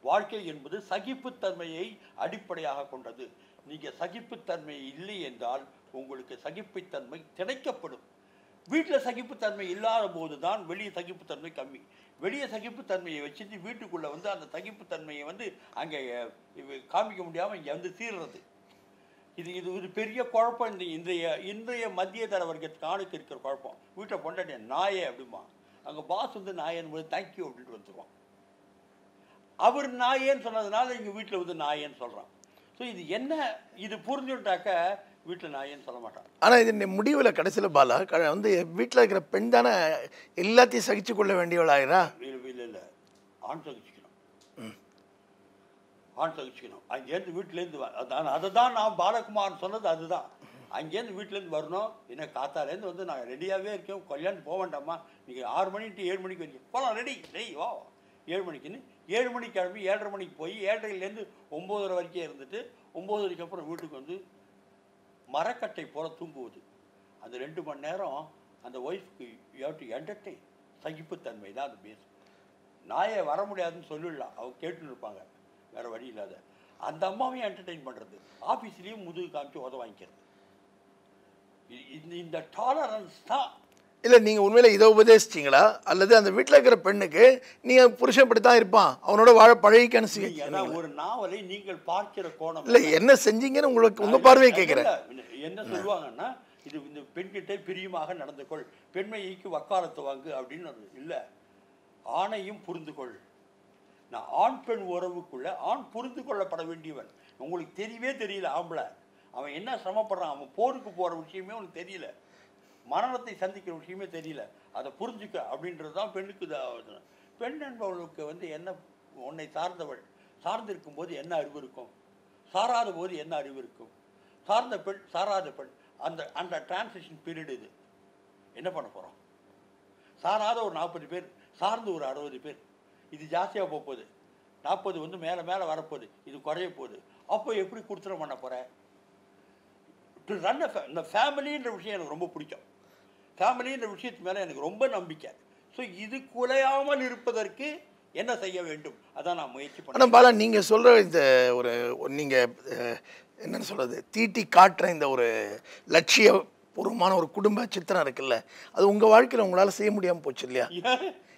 வாழ்க்கை என்பது சகிப்புத்தன்மையை அடிப்படையாக கொண்டது. நீங்கள் சகிப்புத்தன்மை இல்லை என்றால் உங்களுக்கு சகிப்புத்தன்மை திணைக்கப்படும். வீட்டில் சகிப்புத்தன்மை இல்லாத போது தான் வெளியே சகிப்புத்தன்மை கம்மி. வெளியே சகிப்புத்தன்மையை வச்சுட்டு வீட்டுக்குள்ளே வந்து அந்த சகிப்புத்தன்மையை வந்து அங்கே காமிக்க முடியாமல் இங்கே வந்து சீர்றது. இது ஒரு பெரிய குழப்பம். இன்றைய மத்திய தர வர்க்கத்துக்கு ஆணுக்கு இருக்கிற குழப்பம். வீட்டை பொண்டாட்டிய நாயே அப்படிமா, அங்கே பாஸ் வந்து நாயன் போது தேங்க்யூ அப்படின்ட்டு வந்துடுவான். அவர் நாயேன்னு சொன்னதுனால இங்கே வீட்டில் வந்து நாயேன்னு சொல்கிறான். ஸோ இது என்ன, இது புரிஞ்சுட்டாக்க வீட்டில் நாயேன்னு சொல்ல மாட்டான். ஆனால் இது முடிவில் கடைசியில் பாலா வந்து வீட்டில் இருக்கிற பெண் தானே எல்லாத்தையும் சகிச்சு கொள்ள வேண்டியவளாயிரா? இல்லை ஆண் சகிச்சுக்கணும், ஆண் சகிச்சுக்கணும். அங்கேருந்து வீட்டிலேருந்து அதை தான் நான் பாலகுமாரன் சொன்னது. அதுதான் அங்கேருந்து வீட்டிலேருந்து வரணும். என்ன காத்தாலேருந்து வந்து நான் ரெடியாகவே இருக்கேன், கல்யாணம் போக வேண்டாமா, நீங்கள் 6 மணி டு 7 மணிக்கு வரைக்கும் போகலாம், ரெடி வா 7 மணிக்குன்னு 7 மணிக்கு கிளம்பி 7:30 மணிக்கு போய் 7:30லேருந்து 9:30 வரைக்கும் இருந்துட்டு 9:30க்கு அப்புறம் வீட்டுக்கு வந்து மரக்கட்டை போல தூங்குவது. அந்த 2 மணி நேரம் அந்த ஒய்ஃப்க்கு யூ ஹேவ் டு என்டர்டெயின். சகிப்புத்தன்மை தான் அது பேஸ். நாயை வர முடியாதுன்னு சொல்லிடலாம், அவங்க கேட்டுன்னு இருப்பாங்க, வேறு வழி இல்லாத. அந்த அம்மாவையும் என்டர்டெயின் பண்ணுறது, ஆஃபீஸ்லேயும் முதுகு காமிச்சு உத வாங்கிக்கிறது. இந்த டாலரன்ஸ் தான். இல்லை நீங்கள் உண்மையில் இதை உபதேசிச்சிங்களா, அல்லது அந்த வீட்டில் இருக்கிற பெண்ணுக்கு நீங்கள் புருஷன் இப்படி தான் இருப்பான் அவனோட வாழ பழகிக்கன்னு ஒரு நாவலை நீங்கள் பார்க்கிற கோணம் இல்லை என்ன செஞ்சீங்கன்னு உங்களுக்கு உங்கள் பார்வையை கேட்குறேன். என்ன சொல்லுவாங்கன்னா, இது இந்த பெண்கிட்ட பிரியமாக நடந்து கொள், பெண்மைக்கு வக்காலத்து வாங்கு அப்படின்னு இல்லை. ஆணையும் புரிந்து கொள். நான் ஆண் பெண் உறவுக்குள்ள ஆண் புரிந்து கொள்ளப்பட வேண்டியவன். உங்களுக்கு தெரியவே தெரியல, ஆம்பளை அவன் என்ன சிரமப்படுறான், அவன் போருக்கு போகிற விஷயமே அவனுக்கு தெரியல, மரணத்தை சந்திக்கிற விஷயமே தெரியல, அதை புரிஞ்சுக்க அப்படின்றது தான் பெண்ணுக்கு. பெண் என்பவளுக்கு வந்து என்ன, உன்னை சார்ந்தவள், சார்ந்திருக்கும் போது என்ன அறிவு இருக்கும், சாராத போது என்ன அறிவு இருக்கும், சார்ந்த பெண் சாராத பெண், அந்த அந்த டிரான்சிஷன் பீரியட் இது. என்ன பண்ண போகிறோம்? சாராத ஒரு 40 பேர், சார்ந்து ஒரு 60 பேர், இது ஜாஸ்தியாக போகுது. 40 வந்து மேலே மேலே வரப்போகுது, இது குறைய போகுது. அப்போ எப்படி கொடுத்துட பண்ண போகிற? டு ரன் இந்த ஃபேமிலின்ற விஷயம் எனக்கு ரொம்ப பிடிக்கும். ஃபேமிலின்ற விஷயத்து மேலே எனக்கு ரொம்ப நம்பிக்கை. ஸோ இது குலையாமல் இருப்பதற்கு என்ன செய்ய வேண்டும், அதான் நான் முயற்சி பண்ணேன். ஆனால் பாலா நீங்கள் சொல்கிற இந்த ஒரு நீங்கள் என்னென்னு சொல்கிறது, தீட்டி காட்டுற இந்த ஒரு லட்சிய பூர்வமான ஒரு குடும்ப சித்திரம் இருக்குல்ல, அது உங்கள் வாழ்க்கையில் உங்களால் செய்ய முடியாமல் போச்சு இல்லையா?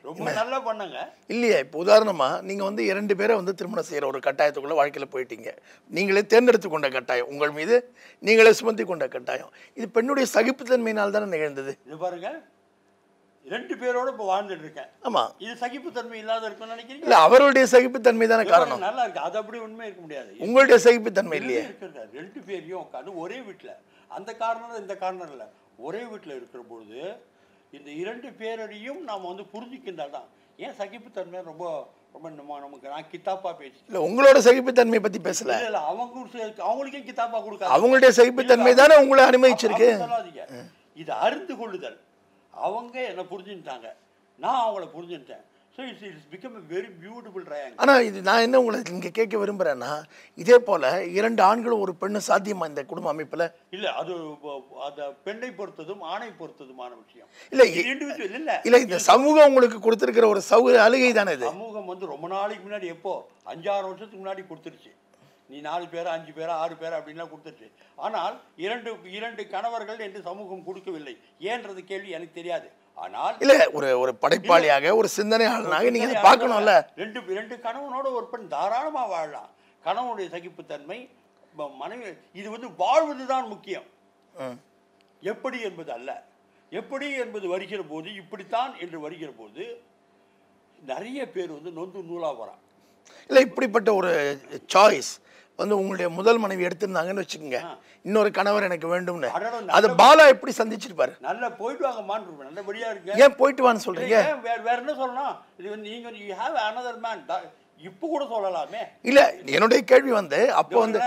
ரொம்ப நல்லா பண்ணாங்க இல்லையா? இப்போ உதாரணமாக நீங்கள் வந்து 2 பேரை வந்து திருமணம் செய்கிற ஒரு கட்டாயத்துக்குள்ளே வாழ்க்கையில் போயிட்டீங்க. நீங்களே தேர்ந்தெடுத்து கொண்ட கட்டாயம், உங்கள் மீது நீங்களே சுமத்தி கொண்ட கட்டாயம். இது பெண்ணுடைய சகிப்புத்தன்மையினால் தானே நிகழ்ந்தது. இது பாருங்க, 2 பேரோட இப்போ வாழ்ந்துட்டு இருக்கேன். ஆமாம், இது சகிப்புத்தன்மை இல்லாத இருக்குன்னு நினைக்கிறீங்க? இல்லை, அவருடைய சகிப்புத்தன்மை தானே காரணம். நல்லா இருக்கு, அது அப்படி உண்மை இருக்க முடியாது. உங்களுடைய சகிப்புத்தன்மை இல்லையே. 2 பேரையும் உட்காந்து ஒரே வீட்டில், அந்த காரணம் இந்த காரணம் இல்லை, ஒரே வீட்டில் இருக்கிற பொழுது இந்த 2 பேரையும் நாம் வந்து புரிஞ்சுக்கின்றால் தான். ஏன் சகிப்புத்தன்மை ரொம்ப ரொம்ப நமக்கு நான் கித்தாப்பா பேசி இல்லை உங்களோட சகிப்புத்தன்மையை பற்றி பேசல. இல்லை அவங்களுக்கே கித்தாப்பா கொடுக்காது. அவங்களுடைய சகிப்புத்தன்மை தானே உங்களை அனுமதிச்சிருக்கு. சொல்லாதீங்க. இது அறிந்து கொள்ளுதல். அவங்க என்னை புரிஞ்சுட்டாங்க, நான் அவங்கள புரிஞ்சுட்டேன். So it's become a very beautiful triangle. ஆனால் இது நான் என்ன உங்களை இங்கே கேட்க விரும்புகிறேன்னா, இதே போல் 2 ஆண்களும் ஒரு பெண்ணும் சாத்தியமா இந்த குடும்ப அமைப்பில்? இல்லை, அது அந்த பெண்ணை பொறுத்ததும் ஆணை பொறுத்ததுமான விஷயம். இல்லை இண்டிவிஜுவல் இல்லை. இல்லை, இந்த சமூகம் உங்களுக்கு கொடுத்துருக்கிற ஒரு அழுகை தானே இது. சமூகம் வந்து ரொம்ப நாளைக்கு முன்னாடி, எப்போ 5-6 வருஷத்துக்கு முன்னாடி கொடுத்துருச்சு. நீ 4 பேரா 5 பேரா 6 பேரா அப்படின்லாம் கொடுத்துருச்சு. ஆனால் 2 கணவர்கள் என்று சமூகம் கொடுக்கவில்லை. ஏன்றது கேள்வி எனக்கு தெரியாது. ஆனால் இல்ல ஒரு படைப்பாளியாக ஒரு சிந்தனையாளனாக நீங்க அதை பார்க்கணும்ல. 2 கணவனோட ஒரு பெண் தாராளமா வாழலாம். கணவனுடைய சகிப்புத்தன்மை, மனைவி, இது வந்து வாழ்வதுதான் முக்கியம், எப்படி என்பது அல்ல. எப்படி என்பது வருகிற போது, இப்படித்தான் என்று வருகிற போது நிறைய பேர் வந்து நொந்து நூலா வரான். இல்லை, இப்படிப்பட்ட ஒரு சாய்ஸ் வந்து உங்களுடைய முதல் மனைவி எடுத்திருந்தாங்கன்னு வச்சுக்கோங்க, இன்னொரு கணவர் எனக்கு வேண்டும்னு, அது பாலா எப்படி சந்திச்சிருப்பாரு? நல்லா போயிட்டு வாங்கம்மான்னு, நல்லபடியா இருக்கு. ஏன் போயிட்டு வான்னு சொல்றீங்க? வேற என்ன சொல்லணும்? இது வந்து நீங்க யூ ஹேவ் another man, இப்போ கூட சொல்லலாமே. இல்ல, என்னுடைய கேள்வி வந்து அப்போ வந்து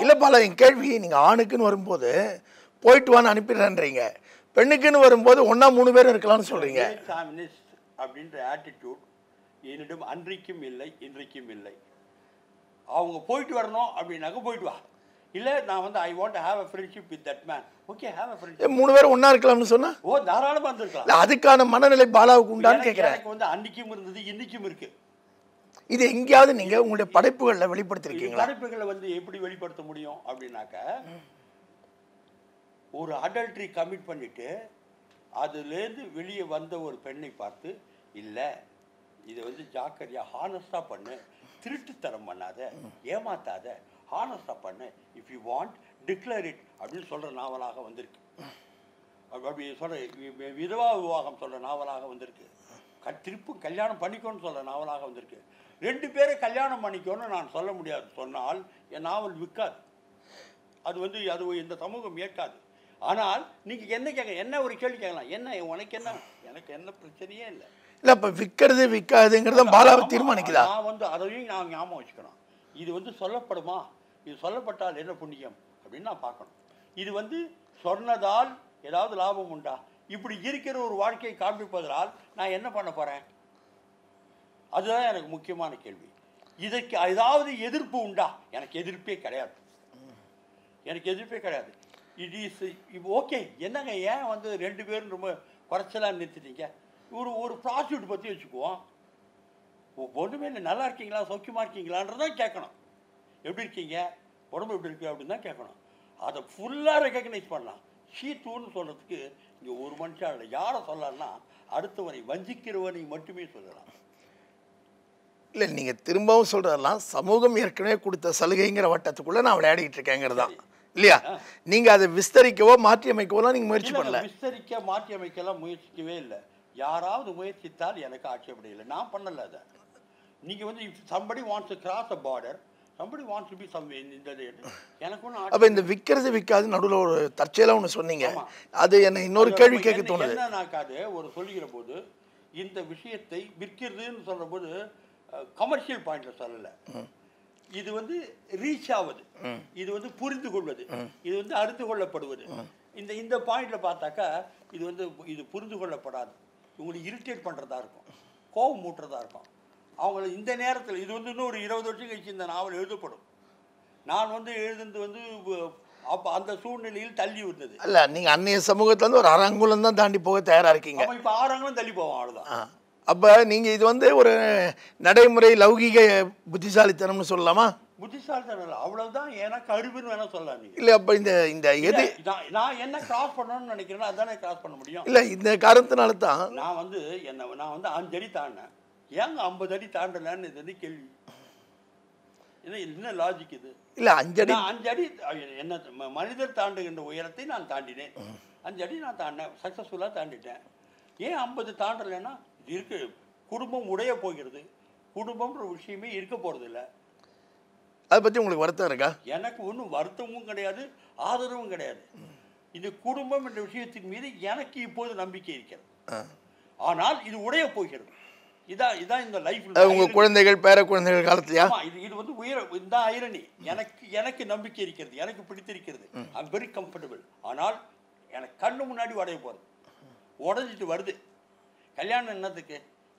இல்ல பாலா, என் கேள்வி, நீங்க ஆணுக்குன்னு வரும்போது போயிட்டு வான்னு அனுப்பிடுறேன்றீங்க, பெண்ணுக்குன்னு வரும்போது 1-3 பேர் இருக்கலாம்னு சொல்றீங்க. அப்படின்ற ஆட்டிடியூட் என்னிடம் அன்றைக்கும் இல்லை, இன்றைக்கும் இல்லை. அவங்க போயிட்டு வரணும் அப்படின்னாக்க போயிட்டு வா. இல்லை, நான் வந்து I want to have a friendship with that man. Okay, have a friendship. 3 பேர் ஒண்ணா இருக்கலாம்னு சொன்னா தாராளமா இருந்திருக்கலாம். அதுக்கான மனநிலை பாலாவுக்கு உண்டான்னு கேட்கிறேன். எனக்கு வந்து அன்னைக்கும் இருந்தது, இன்னைக்கும் இருக்கு. இது எங்கேயாவது நீங்க உங்களுடைய படைப்புகளில் வெளிப்படுத்திருக்கீங்களா? படைப்புகளை வந்து எப்படி வெளிப்படுத்த முடியும் அப்படின்னாக்க, ஒரு அடல்ட்ரி கமிட் பண்ணிட்டு அதுலேருந்து வெளியே வந்த ஒரு பெண்ணை பார்த்து, இல்லை இதை வந்து ஜாக்கிரதையா ஹானஸ்டா பண்ணு, திருட்டுத்தனம் பண்ணாத, ஏமாத்தாத, ஹானஸ்டா பண்ணு, if you want declare it அப்படின்னு சொல்ற நாவலாக வந்திருக்கு. அப்படி சொல்ற விதவா விவாகம் சொல்ற நாவலாக வந்திருக்கு. திருப்பு கல்யாணம் பண்ணிக்கோன்னு சொல்ற நாவலாக வந்திருக்கு. 2 பேரை கல்யாணம் பண்ணிக்கோன்னு நான் சொல்ல முடியாது. சொன்னால் என் நாவல் விற்காது. அது வந்து அது இந்த சமூகம் ஏற்காது. ஆனால் நீங்க என்ன கேட்க, என்ன ஒரு கேள்வி கேட்கலாம், என்ன உனக்கு என்ன, எனக்கு என்ன பிரச்சனையே இல்லை. இல்லை, இப்போ விற்கிறது விற்காதுங்கிறத பாலாவை தீர்மானிக்குதா? நான் வந்து அதையும் நான் ஞாபகம் வச்சுக்கணும். இது வந்து சொல்லப்படுமா, இது சொல்லப்பட்டால் என்ன புண்ணியம் அப்படின்னு நான் பார்க்கணும். இது வந்து சொன்னதால் ஏதாவது லாபம் உண்டா? இப்படி இருக்கிற ஒரு வாழ்க்கையை காண்பிப்பதால் நான் என்ன பண்ண போறேன்? அதுதான் எனக்கு முக்கியமான கேள்வி. இதற்கு ஏதாவது எதிர்ப்பு உண்டா? எனக்கு எதிர்ப்பே கிடையாது. எனக்கு எதிர்ப்பே கிடையாது. It is okay. என்னங்க, ஏன் வந்து 2 பேரும் ரொம்ப குறைச்சலாக நிறுத்திட்டீங்க? ஒரு ப்ராஸ்டியூட் பற்றி வச்சுக்குவோம். ஒன்றுமே இல்லை, நல்லா இருக்கீங்களா, சௌக்கியமாக இருக்கீங்களான்றதான் கேட்கணும். எப்படி இருக்கீங்க, உடம்பு எப்படி இருக்கு அப்படின்னு தான் கேட்கணும். அதை ஃபுல்லாக ரெக்கக்னைஸ் பண்ணலாம். ஷீத்தூன்னு சொல்கிறதுக்கு இங்கே ஒரு மனுஷன் இல்லை. யாரை சொல்லலாம்னா, அடுத்தவனை வஞ்சிக்கிறவனை மட்டுமே சொல்லலாம். இல்லை, நீங்கள் திரும்பவும் சொல்கிறதெல்லாம் சமூகம் ஏற்கனவே கொடுத்த சலுகைங்கிற வட்டத்துக்குள்ளே நான் விளையாடிட்டு இருக்கேங்கிறது தான் இல்லையா? நீங்கள் அதை விஸ்தரிக்கவோ மாற்றி அமைக்கவோ நீங்கள் முயற்சி பண்ணல. விஸ்தரிக்க மாற்றி அமைக்கலாம் முயற்சிக்கவே இல்லை. யாராவது முயற்சித்தால் எனக்கு ஆட்சேபனை இல்லை. நான் பண்ணலை அதை. நீங்கள் வந்து somebody wants to cross a border, somebody wants to be somewhere in the எனக்கு ஒன்று. அப்போ இந்த விற்கிறது விற்காது நடுவில் ஒரு தற்செயலாக ஒன்று சொன்னீங்க, அது என்ன இன்னொரு கேள்வி கேட்க தோணுது. என்னன்னாக்காது ஒரு சொல்லுகிற போது இந்த விஷயத்தை விற்கிறதுன்னு சொல்கிற போது கமர்ஷியல் பாயிண்ட்ல சொல்லலை. இது வந்து ரீச் ஆகுது, இது வந்து புரிந்து கொள்வது, இது வந்து அறிந்து கொள்ளப்படுவது. இந்த பாயிண்ட்ல பார்த்தாக்கா இது புரிந்து கொள்ளப்படாது. உங்களுக்கு இரிட்டேட் பண்ணுறதா இருக்கும், கோபம் மூட்டுறதா இருக்கும். அவங்கள இந்த நேரத்தில் இது வந்து இன்னும் ஒரு 20 வருஷம் கழிச்சு இந்த நாவல் எழுதப்படும். நான் வந்து எழுதுனது வந்து அப்போ அந்த சூழ்நிலையில் தள்ளி இருந்தது. இல்லை, நீங்கள் அன்னைய சமூகத்துலேருந்து ஒரு 6 அங்குலம் தான் தாண்டி போக தயாராக இருக்கீங்க. இப்போ 6 அங்குலம் தள்ளி போவோம், அவ்வளோதான். அப்போ நீங்கள் இது வந்து ஒரு நடைமுறை லௌகீக புத்திசாலித்தனம்னு சொல்லலாமா? புத்திசாலித்தனம் இல்லை, அவ்வளவுதான். எனக்கு அறிவுன்னு வேணா சொல்லலாம். நீங்க இல்லை, அப்போ இந்த எது நான் என்ன கிராஸ் பண்ணணும்னு நினைக்கிறேன்னா அதானே கிராஸ் பண்ண முடியும். இல்லை, இந்த காரணத்தினால தான் நான் வந்து 5 அடி தாண்டினேன். ஏங்க 50 அடி தாண்டலன்னு இது வந்து கேள்வி. என்ன லாஜிக் இது? இல்லை, 5 அடி என்ன மனிதர் தாண்டுகின்ற உயரத்தை நான் தாண்டினேன். 5 அடி நான் தாண்டினேன், சக்ஸஸ்ஃபுல்லாக தாண்டிட்டேன். ஏன் 50 தாண்டலைன்னா இது இருக்கு, குடும்பம் உடைய போகிறது. குடும்பம்ன்ற விஷயமே இருக்க போகிறது இல்லை. அதை பற்றி உங்களுக்கு வருத்தம் இருக்கா? எனக்கு ஒன்றும் வருத்தமும் கிடையாது, ஆதரவும் கிடையாது. இந்த குடும்பம் என்ற விஷயத்தின் மீது எனக்கு இப்போது நம்பிக்கை இருக்கிறது. ஆனால் இது உடைய போகிறது. இதான் இதான் இந்த லைஃப். உங்கள் குழந்தைகள் பேர குழந்தைகள் காலத்துலையா? இது இது வந்து இந்த ஐரணி எனக்கு நம்பிக்கை இருக்கிறது, எனக்கு பிடித்திருக்கிறது. I'm very comfortable. ஆனால் எனக்கு கண்ணு முன்னாடி உடைய போகிறது, உடஞ்சிட்டு வருது. கல்யாணம் என்னத்துக்கு,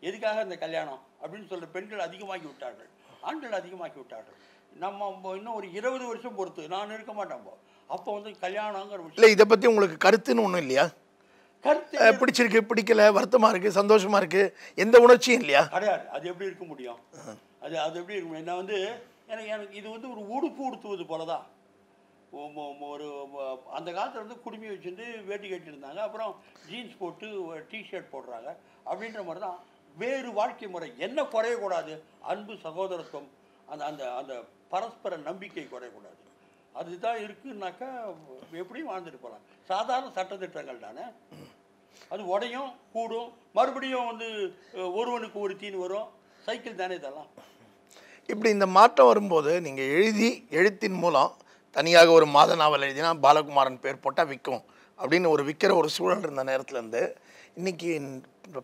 எதுக்காக இந்த கல்யாணம் அப்படின்னு சொல்கிற பெண்கள் அதிகமாக்கி விட்டார்கள், ஆண்கள் அதிகமாக்கி விட்டார்கள். நம்ம இன்னும் ஒரு 20 வருஷம் பொறுத்து நான் இருக்க மாட்டோம். அப்போ வந்து கல்யாணங்கிற விஷயம் இல்லை, இதை பற்றி உங்களுக்கு கருத்துன்னு ஒன்றும் இல்லையா? கருத்து பிடிச்சிருக்கு, பிடிக்கல, வருத்தமாக இருக்குது, சந்தோஷமாக இருக்குது, எந்த உணர்ச்சியும் இல்லையா? கிடையாது. அது எப்படி இருக்க முடியும்? அது எப்படி இருக்க முடியும்? நான் வந்து எனக்கு இது வந்து ஒரு உடுப்பு உடுத்துவது போல தான். ஒரு அந்த காலத்தில் வந்து குடுமி வச்சுட்டு வேட்டி கட்டியிருந்தாங்க, அப்புறம் ஜீன்ஸ் போட்டு டிஷர்ட் போடுறாங்க அப்படின்ற மாதிரி தான். வேறு வாழ்க்கை முறை என்ன குறையக்கூடாது? அன்பு, சகோதரத்துவம், அந்த அந்த அந்த பரஸ்பர நம்பிக்கை குறையக்கூடாது. அதுதான் இருக்குன்னாக்கா எப்படியும் வாழ்ந்துட்டு போகலாம். சாதாரண சட்டத்திட்டங்கள் தானே, அது உடையும் கூடும், மறுபடியும் வந்து ஒருவனுக்கு ஒரு தீன் வரும். சைக்கிள் தானே இதெல்லாம். இப்படி இந்த மாற்றம் வரும்போது நீங்கள் எழுத்தின் மூலம் தனியாக ஒரு மாத நாவல் எழுதினா பாலகுமாரன் பேர் போட்டால் விற்கும் அப்படின்னு விற்கிற ஒரு சூழல் இருந்த நேரத்துலேருந்து இன்றைக்கி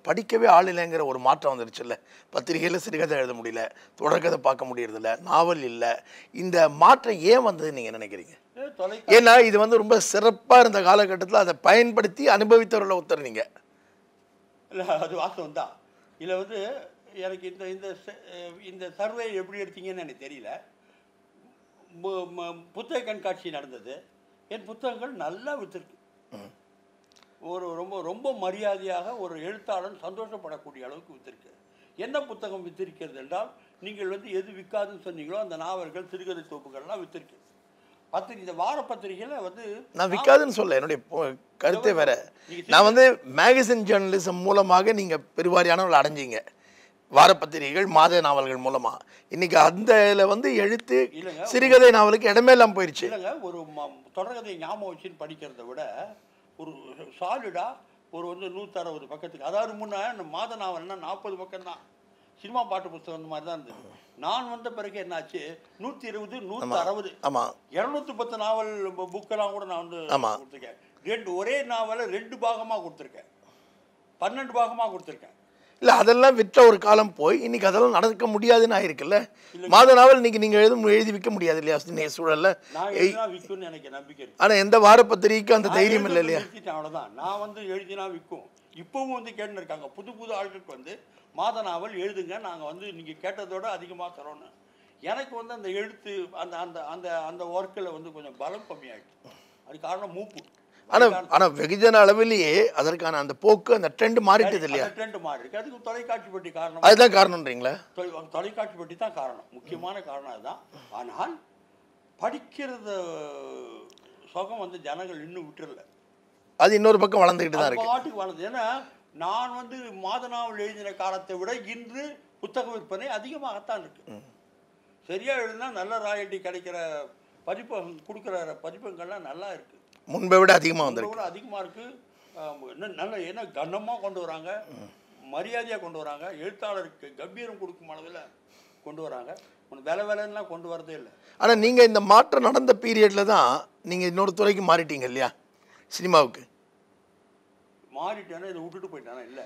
படிக்கவே ஆள் இல்லைங்கிற ஒரு மாற்றம் வந்துடுச்சுல்ல. பத்திரிகையில் சிறுகதை எழுத முடியல, தொடர்கதை பார்க்க முடியறதில்ல, நாவல் இல்லை. இந்த மாற்றம் ஏன் வந்ததுன்னு நீங்கள் நினைக்கிறீங்க? ஏன்னா இது வந்து ரொம்ப சிறப்பாக இருந்த காலகட்டத்தில் அதை பயன்படுத்தி அனுபவித்தவர்களை ஒத்துறீங்க. இல்லை, அது வாஸ்தவம் தான். இதில் வந்து எனக்கு இந்த சர்வே எப்படி எடுத்தீங்கன்னு எனக்கு தெரியல. புத்தக கண்காட்சி நடந்தது, என் புத்தகங்கள் நல்லா விற்றுருக்கு. ஒரு ரொம்ப ரொம்ப மரியாதையாக ஒரு எழுத்தாளன் சந்தோஷப்படக்கூடிய அளவுக்கு விற்றுருக்கு. என்ன புத்தகம் விற்றிருக்கிறது என்றால், நீங்கள் வந்து எது விற்காதுன்னு சொன்னீங்களோ அந்த நாவல்கள், சிறுகதை தொகுப்புகள்லாம் விற்றுருக்கு. இந்த வார பத்திரிகையில் வந்து நான் விற்காதுன்னு சொல்ல, என்னுடைய கருத்தே வேற. நான் வந்து மேகசின் ஜேர்னலிசம் மூலமாக நீங்கள் பெருவாரியானவர்கள் அடைஞ்சிங்க, வார பத்திரிகைகள், மாத நாவல்கள் மூலமாக. இன்னைக்கு அந்த இதில் வந்து எழுத்து சிறுகதை நாவலுக்கு இடமே இல்லாமல் போயிடுச்சு. இல்லைங்க, ஒரு தொடர்கதை ஞாபகம் வச்சுன்னு படிக்கிறத விட ஒரு சாலிடாக ஒரு வந்து 160 பக்கத்துக்கு, அதாவது முன்னே மாத நாவல்னா 40 பக்கம் தான், சினிமா பாட்டு புத்தகம் அந்த மாதிரி தான் இருந்தது. நான் வந்த பிறகு என்னாச்சு, 120, 160, 210 நாவல் புக்கெல்லாம் கூட நான் வந்து கொடுத்துருக்கேன். ஒரே நாவலை 2 பாகமாக கொடுத்துருக்கேன், 12 பாகமாக கொடுத்துருக்கேன். இல்லை, அதெல்லாம் விற்ற ஒரு காலம் போய் இன்னைக்கு அதெல்லாம் நடக்க முடியாதுன்னு ஆயிருக்குல்ல. மாத நாவல் இன்னைக்கு நீங்கள் எழுதி விற்க முடியாது இல்லையா சூழல்ல? விற்கும்னு எனக்கு நம்பிக்கை இருக்கு. ஆனால் எந்த வார பத்திரிகைக்கு அந்த தைரியம் இல்லை இல்லையா? அவ்வளோதான். நான் வந்து எழுதினா விற்கும். இப்பவும் வந்து கேட்டுன்னு இருக்காங்க புது ஆட்களுக்கு வந்து மாத நாவல் எழுதுங்க, நாங்கள் வந்து நீங்கள் கேட்டதோட அதிகமாக தரோன்னு. எனக்கு வந்து அந்த எழுத்து அந்த அந்த அந்த அந்த ஒர்க்கில் வந்து கொஞ்சம் பலம் கம்மியாகிடுச்சு. அது காரணம் மூப்பு. ஆனால் வெகுஜன அளவிலேயே அதற்கான அந்த போக்கு, அந்த ட்ரெண்ட் மாறிட்டது இல்லையா? ட்ரெண்ட் மாறி இருக்கு. அதுக்கு தொலைக்காட்சி பெட்டி காரணம். அதுதான் காரணம்ன்றீங்களா? தொலைக்காட்சி பெட்டி தான் காரணம், முக்கியமான காரணம் அதுதான். ஆனால் படிக்கிறத சுகம் வந்து ஜனங்கள் இன்னும் விட்டுறல. அது இன்னொரு பக்கம் வளர்ந்துக்கிட்டு தான் இருக்கு. பாட்டுக்கு வளர்ந்து. ஏன்னா நான் வந்து மாத நாவல் எழுதின காலத்தை விட இன்று புத்தக விற்பனை அதிகமாகத்தான் இருக்கு. சரியா எழுதினா நல்ல ராயல்டி கிடைக்கிற பதிப்பகம் கொடுக்குற பதிப்பகங்கள்லாம் நல்லா இருக்கு. முன்பை விட அதிகமாக வந்துருக்கு. அதிகமாக இருக்குது. நல்ல என்ன கனமாக கொண்டு வராங்க, மரியாதையாக கொண்டு வராங்க, எழுத்தாளருக்கு கம்பீரம் கொடுக்கும் அளவில் கொண்டு வராங்க. விலைலாம் கொண்டு வரதே இல்லை. ஆனால் நீங்கள் இந்த மாற்றம் நடந்த பீரியடில் தான் நீங்கள் இன்னொரு துறைக்கு மாறிட்டீங்க இல்லையா? சினிமாவுக்கு மாறிட்டேன்னா இதை விட்டுட்டு போயிட்டானா? இல்லை,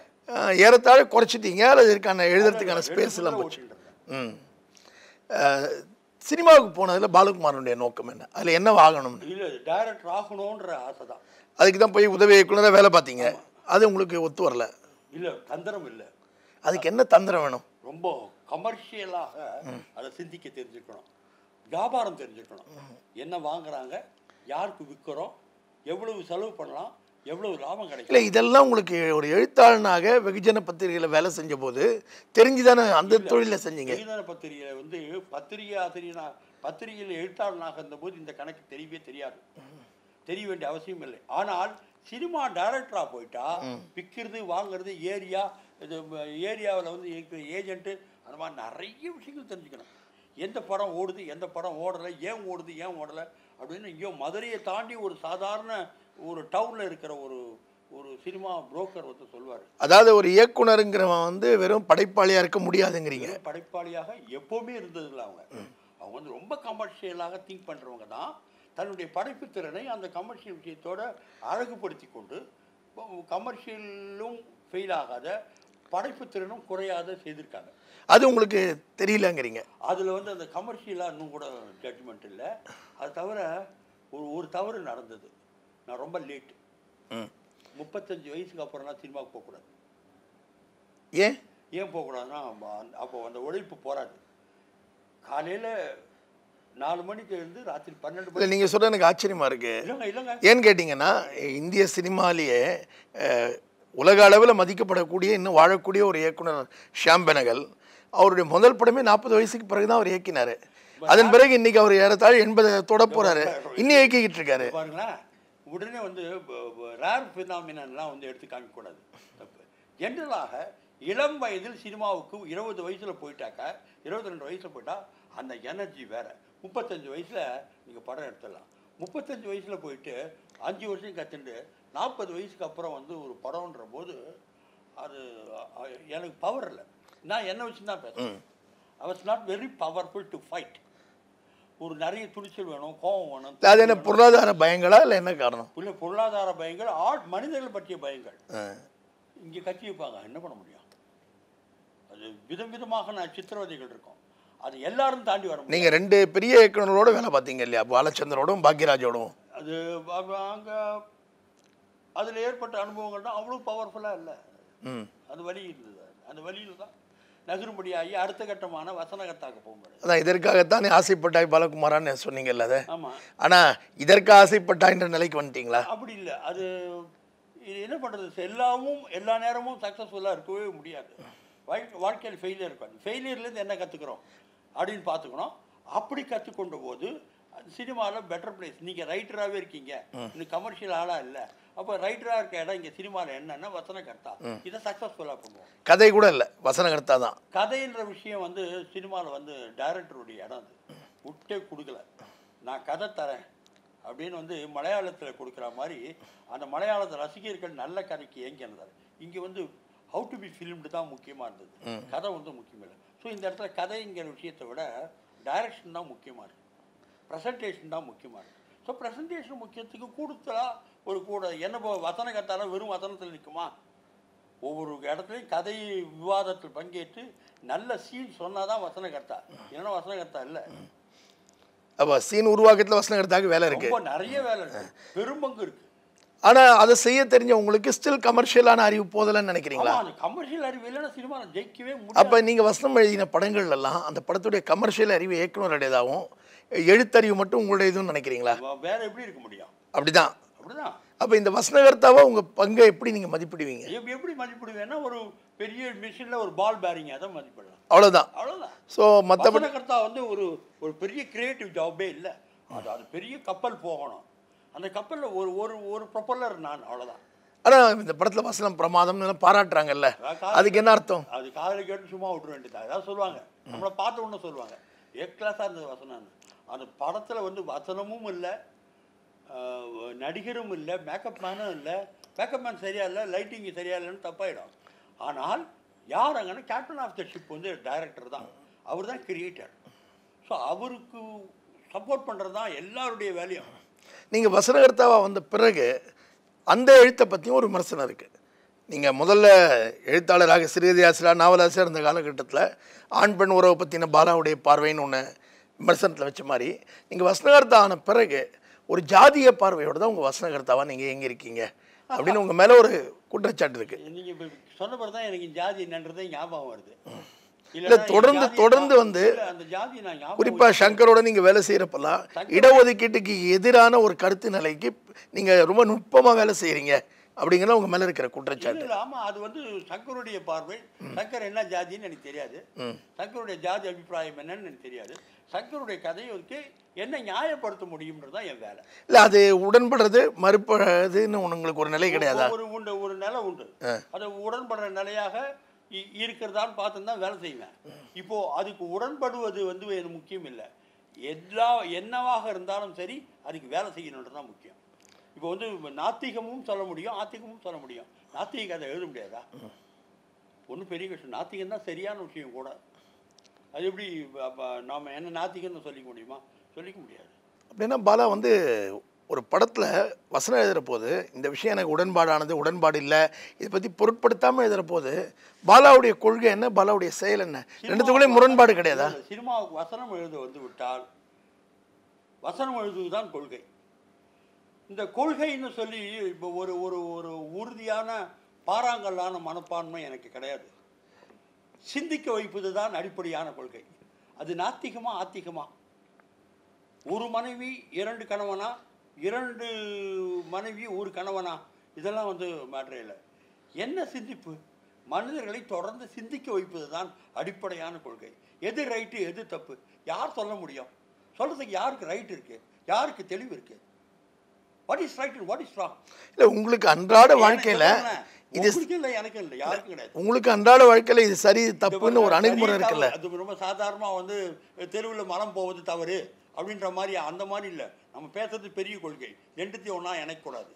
ஏறத்தாழ குறைச்சிட்டீங்க, அல்லது இதுக்கான எழுதுறதுக்கான ஸ்பேஸ் எல்லாம் போச்சு. சினிமாவுக்கு போனதில் பாலகுமாரனுடைய நோக்கம் என்ன? அதில் என்ன ஆகணும்னு? இல்லை, டைரக்டர் ஆகணுன்ற ஆசை தான். அதுக்கு தான் போய் உதவி இயக்குனராக வேலை பார்த்தீங்க. அது உங்களுக்கு ஒத்து வரல? இல்லை, தந்திரம் இல்லை. அதுக்கு என்ன தந்திரம் வேணும்? ரொம்ப கமர்ஷியலாக அதை சிந்திக்க தெரிஞ்சுக்கணும், வியாபாரம் தெரிஞ்சுக்கணும். என்ன வாங்குறாங்க, யாருக்கு விற்கிறோம், எவ்வளவு செலவு பண்ணலாம், எவ்வளவு லாபம் கிடைக்கும். இல்லை, இதெல்லாம் உங்களுக்கு ஒரு எழுத்தாளனாக வெகுஜன பத்திரிகையில் வேலை செஞ்ச போது தெரிஞ்சுதானே அந்த தொழிலில் செஞ்சீங்க? வெகுஜன பத்திரிகையில் வந்து பத்திரிகை ஆசிரியனா, பத்திரிகையில் எழுத்தாளனாக இருந்தபோது இந்த கணக்கு தெரியவே தெரியாது, தெரிய வேண்டிய அவசியம் இல்லை. ஆனால் சினிமா டைரக்டராக போயிட்டா விற்கிறது, வாங்குறது, ஏரியாவில் வந்து இருக்கிற ஏஜென்ட்டு, அந்த மாதிரி நிறைய விஷயங்கள் தெரிஞ்சுக்கணும். எந்த படம் ஓடுது, எந்த படம் ஓடலை, ஏன் ஓடுது, ஏன் ஓடலை அப்படின்னு. இங்கேயோ மதுரையை தாண்டி ஒரு சாதாரண ஒரு டவுனில் இருக்கிற ஒரு சினிமா புரோக்கர் வந்து சொல்வார். அதாவது ஒரு இயக்குனருங்கிறவன் வந்து வெறும் படைப்பாளியாக இருக்க முடியாதுங்கிறீங்க? படைப்பாளியாக எப்போவுமே இருந்ததில்லை. அவங்க வந்து ரொம்ப கமர்ஷியலாக திங்க் பண்ணுறவங்க தான். தன்னுடைய படைப்பு திறனை அந்த கமர்ஷியல் விஷயத்தோடு அழகுபடுத்தி கொண்டு, கமர்ஷியலும் ஃபெயில் ஆகாத, படைப்பு திறனும் குறையாத செய்திருக்காங்க. அது உங்களுக்கு தெரியலங்கிறீங்க. அதில் வந்து அந்த கமர்ஷியலாக இன்னும் கூட ஜட்ஜ்மெண்ட் இல்லை. அது தவிர ஒரு தவறு நடந்தது. நான் ரொம்ப லேட்டு, 35 வயசுக்கு அப்புறம்லாம் சினிமாவுக்கு போகக்கூடாது. ஏன் போகக்கூடாதுன்னா, அப்போ அந்த உழைப்பு போகாது. காலையில் 4 மணிக்கு இருந்து ராத்திரி 12 மணி. நீங்கள் சொல்கிறது எனக்கு ஆச்சரியமாக இருக்குது. இல்லைங்க. ஏன்னு கேட்டிங்கன்னா, இந்திய சினிமாலேயே உலக அளவில் மதிக்கப்படக்கூடிய இன்னும் வாழக்கூடிய ஒரு இயக்குனர் ஷியாம் பெனகல், அவருடைய முதல் படமே 40 வயசுக்கு பிறகு தான் அவர் இயக்கினார். அதன் பிறகு இன்னைக்கு அவர் ஏறத்தாழ 80 தொட போகிறாரு, இன்னும் இயக்கிக்கிட்டு இருக்காரு. பாருங்களேன், உடனே வந்து ரேர் ஃபினாமினன்லாம் வந்து எடுத்து காமிக்கக்கூடாது, தப்பு. ஜென்ரலாக இளம் வயதில் சினிமாவுக்கு 20 வயசில் போயிட்டாக்கா, 22 வயசில் போயிட்டா அந்த எனர்ஜி வேறு. 35 வயசில் நீங்கள் படம் எடுத்துடலாம். 35 வயசில் போயிட்டு 5 வருஷம் கற்றுண்டு 40 வயசுக்கு அப்புறம் வந்து ஒரு படம்ன்ற போது அது எனக்கு பவர் இல்லை. நான் என்னை வச்சு தான் பேசுகிறேன். I was not very powerful to fight. ஒரு நிறைய துணிச்சல் வேணும், கோபம் வேணும். அது என்ன பொருளாதார பயங்களா இல்லை என்ன காரணம்? இல்லை, பொருளாதார பயங்கள், மனிதர்கள் பற்றிய பயங்கள். இங்கே கட்சி வைப்பாங்க, என்ன பண்ண முடியும்? அது விதம் விதமாக நான் சித்திரவதைகள் இருக்கும். அது எல்லாரும் தாண்டி வர முடியும். நீங்கள் 2 பெரிய இயக்குனரோட வேலை பார்த்தீங்க இல்லையா, பாலச்சந்தரோடும் பாக்யராஜோடும். அது அங்கே அதில் ஏற்பட்ட அனுபவங்கள் தான் அவ்வளோ பவர்ஃபுல்லாக இல்லை. அது வழி இருந்தது. அந்த வழியில் தான் நகரும்படியாகி அடுத்த கட்டமான வசனகத்தாக்க போகும்போது. அதான் இதற்காகத்தானே ஆசைப்பட்டாய் பாலகுமாரான்னு சொன்னீங்கல்ல அதை. ஆமாம். ஆனால் இதற்கு ஆசைப்பட்டாய்ன்ற நிலைக்கு வந்துட்டீங்களா? அப்படி இல்லை. அது என்ன பண்ணுறது, எல்லாமும் எல்லா நேரமும் சக்ஸஸ்ஃபுல்லாக இருக்கவே முடியாது. வாழ்க்கையில் ஃபெயிலியர் இருக்கும். அந்த ஃபெயிலியர்லேருந்து என்ன கற்றுக்குறோம் அப்படின்னு பார்த்துக்கணும். அப்படி கற்றுக்கொண்ட போது சினிமாவில் பெட்டர் பிளேஸ். நீங்கள் ரைட்டராகவே இருக்கீங்க, இன்னும் கமர்ஷியல் ஆளாக இல்லை. அப்போ ரைட்டராக இருக்க இடம் இங்கே சினிமாவில் என்னன்னா வசனகர்த்தா. இதை சக்ஸஸ்ஃபுல்லாக பண்ணுவோம். கதை கூட இல்லை, வசனகர்த்தா தான். கதைன்ற விஷயம் வந்து சினிமாவில் வந்து டைரக்டருடைய இடம். அது விட்டே கொடுக்கல. நான் கதை தரேன் அப்படின்னு வந்து மலையாளத்தில் கொடுக்குற மாதிரி அந்த மலையாளத்தை ரசிகர்கள் நல்ல கதைக்கு ஏங்கினார். இங்கே வந்து ஹவு டு பி ஃபிலிம்டு தான் முக்கியமாக இருந்தது, கதை வந்து முக்கியம் இல்லை. ஸோ இந்த இடத்துல கதைங்கிற விஷயத்தை விட டைரக்ஷன் தான் முக்கியமாக இருக்குது, ப்ரெசன்டேஷன் தான் முக்கியமாக இருக்குது. ஸோ ப்ரெசன்டேஷன் முக்கியத்துக்கு கூடுதலாக ஒரு கூட என்ன வசன கத்தால வெறும் வசனத்தில் நிற்குமா? ஒவ்வொரு இடத்துலையும் கதை விவாதத்தில் பங்கேற்று நல்ல சீன் சொன்னால் தான் வசனகர்த்தா, இல்லைன்னா வசனகர்த்தா இல்லை. அப்போ சீன் உருவாக்கத்தில் வசனகர்த்தாக்கு வேலை இருக்குது, ரொம்ப நிறைய வேலை இருக்குது, பெரும்பங்கு இருக்குது. ஆனால் அதை செய்ய தெரிஞ்ச உங்களுக்கு ஸ்டில் கமர்ஷியலான அறிவு போதலன்னு நினைக்கிறீங்களா? கமர்ஷியல் அறிவு இல்லைன்னா சினிமாவில் ஜெயிக்கவே முடியும். அப்போ நீங்கள் வசனம் எழுதின படங்கள் எல்லாம் அந்த படத்துடைய கமர்ஷியல் அறிவு இயக்குனருடையதாகவும் எழுத்தறிவு மட்டும் உங்களுடைய இதுன்னு நினைக்கிறீங்களா? வேற எப்படி இருக்க முடியும்? அப்படிதான். அப்படிதான். அப்போ இந்த வசனகர்த்தாவை உங்கள் பங்கை எப்படி நீங்கள் மதிப்பிடுவீங்க? எப்படி மதிப்பிடுவேன்னா ஒரு பெரிய மிஷினில் ஒரு பால் பேரிங் அதை மதிப்பிடலாம், அவ்வளோதான். அவ்வளோதான். ஸோ மற்றபடி வசனகர்த்தா வந்து ஒரு பெரிய கிரியேட்டிவ் ஜாபே இல்லை. அது பெரிய கப்பல் போகணும், அந்த கப்பலில் ஒரு ப்ரொப்பல்லர் நான், அவ்வளோதான். ஆனால் இந்த படத்தில் வசனம் பிரமாதம்னு பாராட்டுறாங்கல்ல, அதுக்கு என்ன அர்த்தம்? அது காதலை கேட்டு சும்மா விட்டுற வேண்டியது. அதாவது சொல்லுவாங்க, நம்மளை பார்த்த ஒன்று சொல்லுவாங்க, கிளாஸாக இருந்தது வசனம். அந்த படத்தில் வந்து வசனமும் இல்லை, நடிகரும் இல்லை, மேக்கப் மேனும் இல்லை. மேக்கப் மேன் சரியா இல்லை, லைட்டிங் சரியா இல்லைன்னு தப்பாயிடும். ஆனால் யார் அங்கன்னா கேப்டன் ஆஃப் த ஷிப் வந்து டைரக்டர் தான், அவர் தான் கிரியேட்டர். ஸோ அவருக்கு சப்போர்ட் பண்ணுறது தான் எல்லாருடைய வேலையும். நீங்கள் வசனகர்த்தாவாக வந்த பிறகு அந்த எழுத்தை பற்றியும் ஒரு விமர்சனம் இருக்குது. நீங்கள் முதல்ல எழுத்தாளராக சிறுகதை ஆசிரியர் நாவலாசிரியர் இருந்த காலகட்டத்தில் ஆண் பெண் உறவை பற்றின பாலாவுடைய பார்வைன்னு ஒன்று விமர்சனத்தில் வச்ச மாதிரி, நீங்கள் வசனகர்த்தா ஆன பிறகு ஒரு ஜாதிய பார்வையோடு தான் உங்கள் வசனகர்த்தாவாக நீங்கள் எங்கே இருக்கீங்க அப்படின்னு உங்கள் மேலே ஒரு குற்றச்சாட்டு இருக்குது. நீங்கள் இப்போ சொன்ன பிறகு தான் எனக்கு ஜாதி என்னன்றதே ஞாபகம் வருது. இல்லை தொடர்ந்து வந்து அந்த ஜாதி நான் குறிப்பாக சங்கரோட நீங்கள் வேலை செய்கிறப்பெல்லாம் இடஒதுக்கீட்டுக்கு எதிரான ஒரு கருத்து நிலைக்கு நீங்கள் ரொம்ப நுட்பமாக வேலை செய்கிறீங்க அப்படிங்கிற உங்கள் மேலே இருக்கிற குற்றச்சாட்டு. ஆமாம், அது வந்து சங்கருடைய பார்வை. சங்கர் என்ன ஜாதின்னு எனக்கு தெரியாது, சங்கருடைய ஜாதி அபிப்பிராயம் என்னன்னு எனக்கு தெரியாது. சங்கருடைய கதைக்கு என்ன நியாயப்படுத்த முடியும்ன்றது தான் என் வேலை. இல்லை அது உடன்படுறது மறுப்பதுன்னு உங்களுக்கு ஒரு நிலை கிடையாதா? ஒரு நிலை உண்டு, அது உடன்படுற நிலையாக இருக்கிறதான்னு பார்த்து தான் வேலை செய்வேன். இப்போது அதுக்கு உடன்படுவது வந்து எனக்கு முக்கியம் இல்லை, என்னவாக இருந்தாலும் சரி அதுக்கு வேலை செய்யணுன்றது தான் முக்கியம். இப்போ வந்து நாத்திகமும் சொல்ல முடியும், ஆத்திகமும் சொல்ல முடியும். நாத்திக கதை எழுத முடியாதா? ஒன்றும் பெரிய விஷயம். நாத்திகம் தான் சரியான விஷயம் கூட. அது எப்படி நாம் என்ன நாத்திகன்னு சொல்லிக்க முடியுமா? சொல்லிக்க முடியாது. அப்படின்னா பாலா வந்து ஒரு படத்தில் வசனம் எழுதுகிற போது இந்த விஷயம் எனக்கு உடன்பாடு இல்லை, இதை பற்றி பொருட்படுத்தாமல் எழுதுகிற போது பாலாவுடைய கொள்கை என்ன, பாலாவுடைய செயல் என்ன, ரெண்டுத்துக்குள்ளே முரண்பாடு கிடையாதா? சினிமாவுக்கு வசனம் எழுத வந்து விட்டால் வசனம் எழுதுவதுதான் கொள்கை. இந்த கொள்கைன்னு சொல்லி இப்போ ஒரு ஒரு ஒரு உறுதியான பாறாங்கல்லான மனப்பான்மை எனக்கு கிடையாது. சிந்திக்க வைப்பது தான் அடிப்படையான கொள்கை. அது நாத்திகமா ஆத்திகமா? ஒரு மனைவி 2 கணவனா, 2 மனைவி 1 கணவனா, இதெல்லாம் வந்து மேட்டரே இல்லை. என்ன சிந்திப்பு? மனிதர்களை தொடர்ந்து சிந்திக்க வைப்பது தான் அடிப்படையான கொள்கை. எது ரைட்டு எது தப்பு யார் சொல்ல முடியும்? சொல்றதுக்கு யாருக்கு ரைட் இருக்கு, யாருக்கு தெளிவு இருக்கு? What is right and what is wrong? இல்லை, உங்களுக்கு அன்றாட வாழ்க்கையில் இது இல்லை, எனக்கு இல்லை, யாருக்கும் கிடையாது. உங்களுக்கு அன்றாட வாழ்க்கையில் இது சரி தப்புன்னு ஒரு அணுகுமுறை இருக்குல்ல? அது ரொம்ப சாதாரணமாக வந்து தெருவில் மரம் போவது தவறு அப்படின்ற மாதிரி அந்த மாதிரி இல்லை. நம்ம பேசுறது பெரிய கொள்கை, ரெண்டுத்தையும் ஒன்றா இணைக்கக்கூடாது.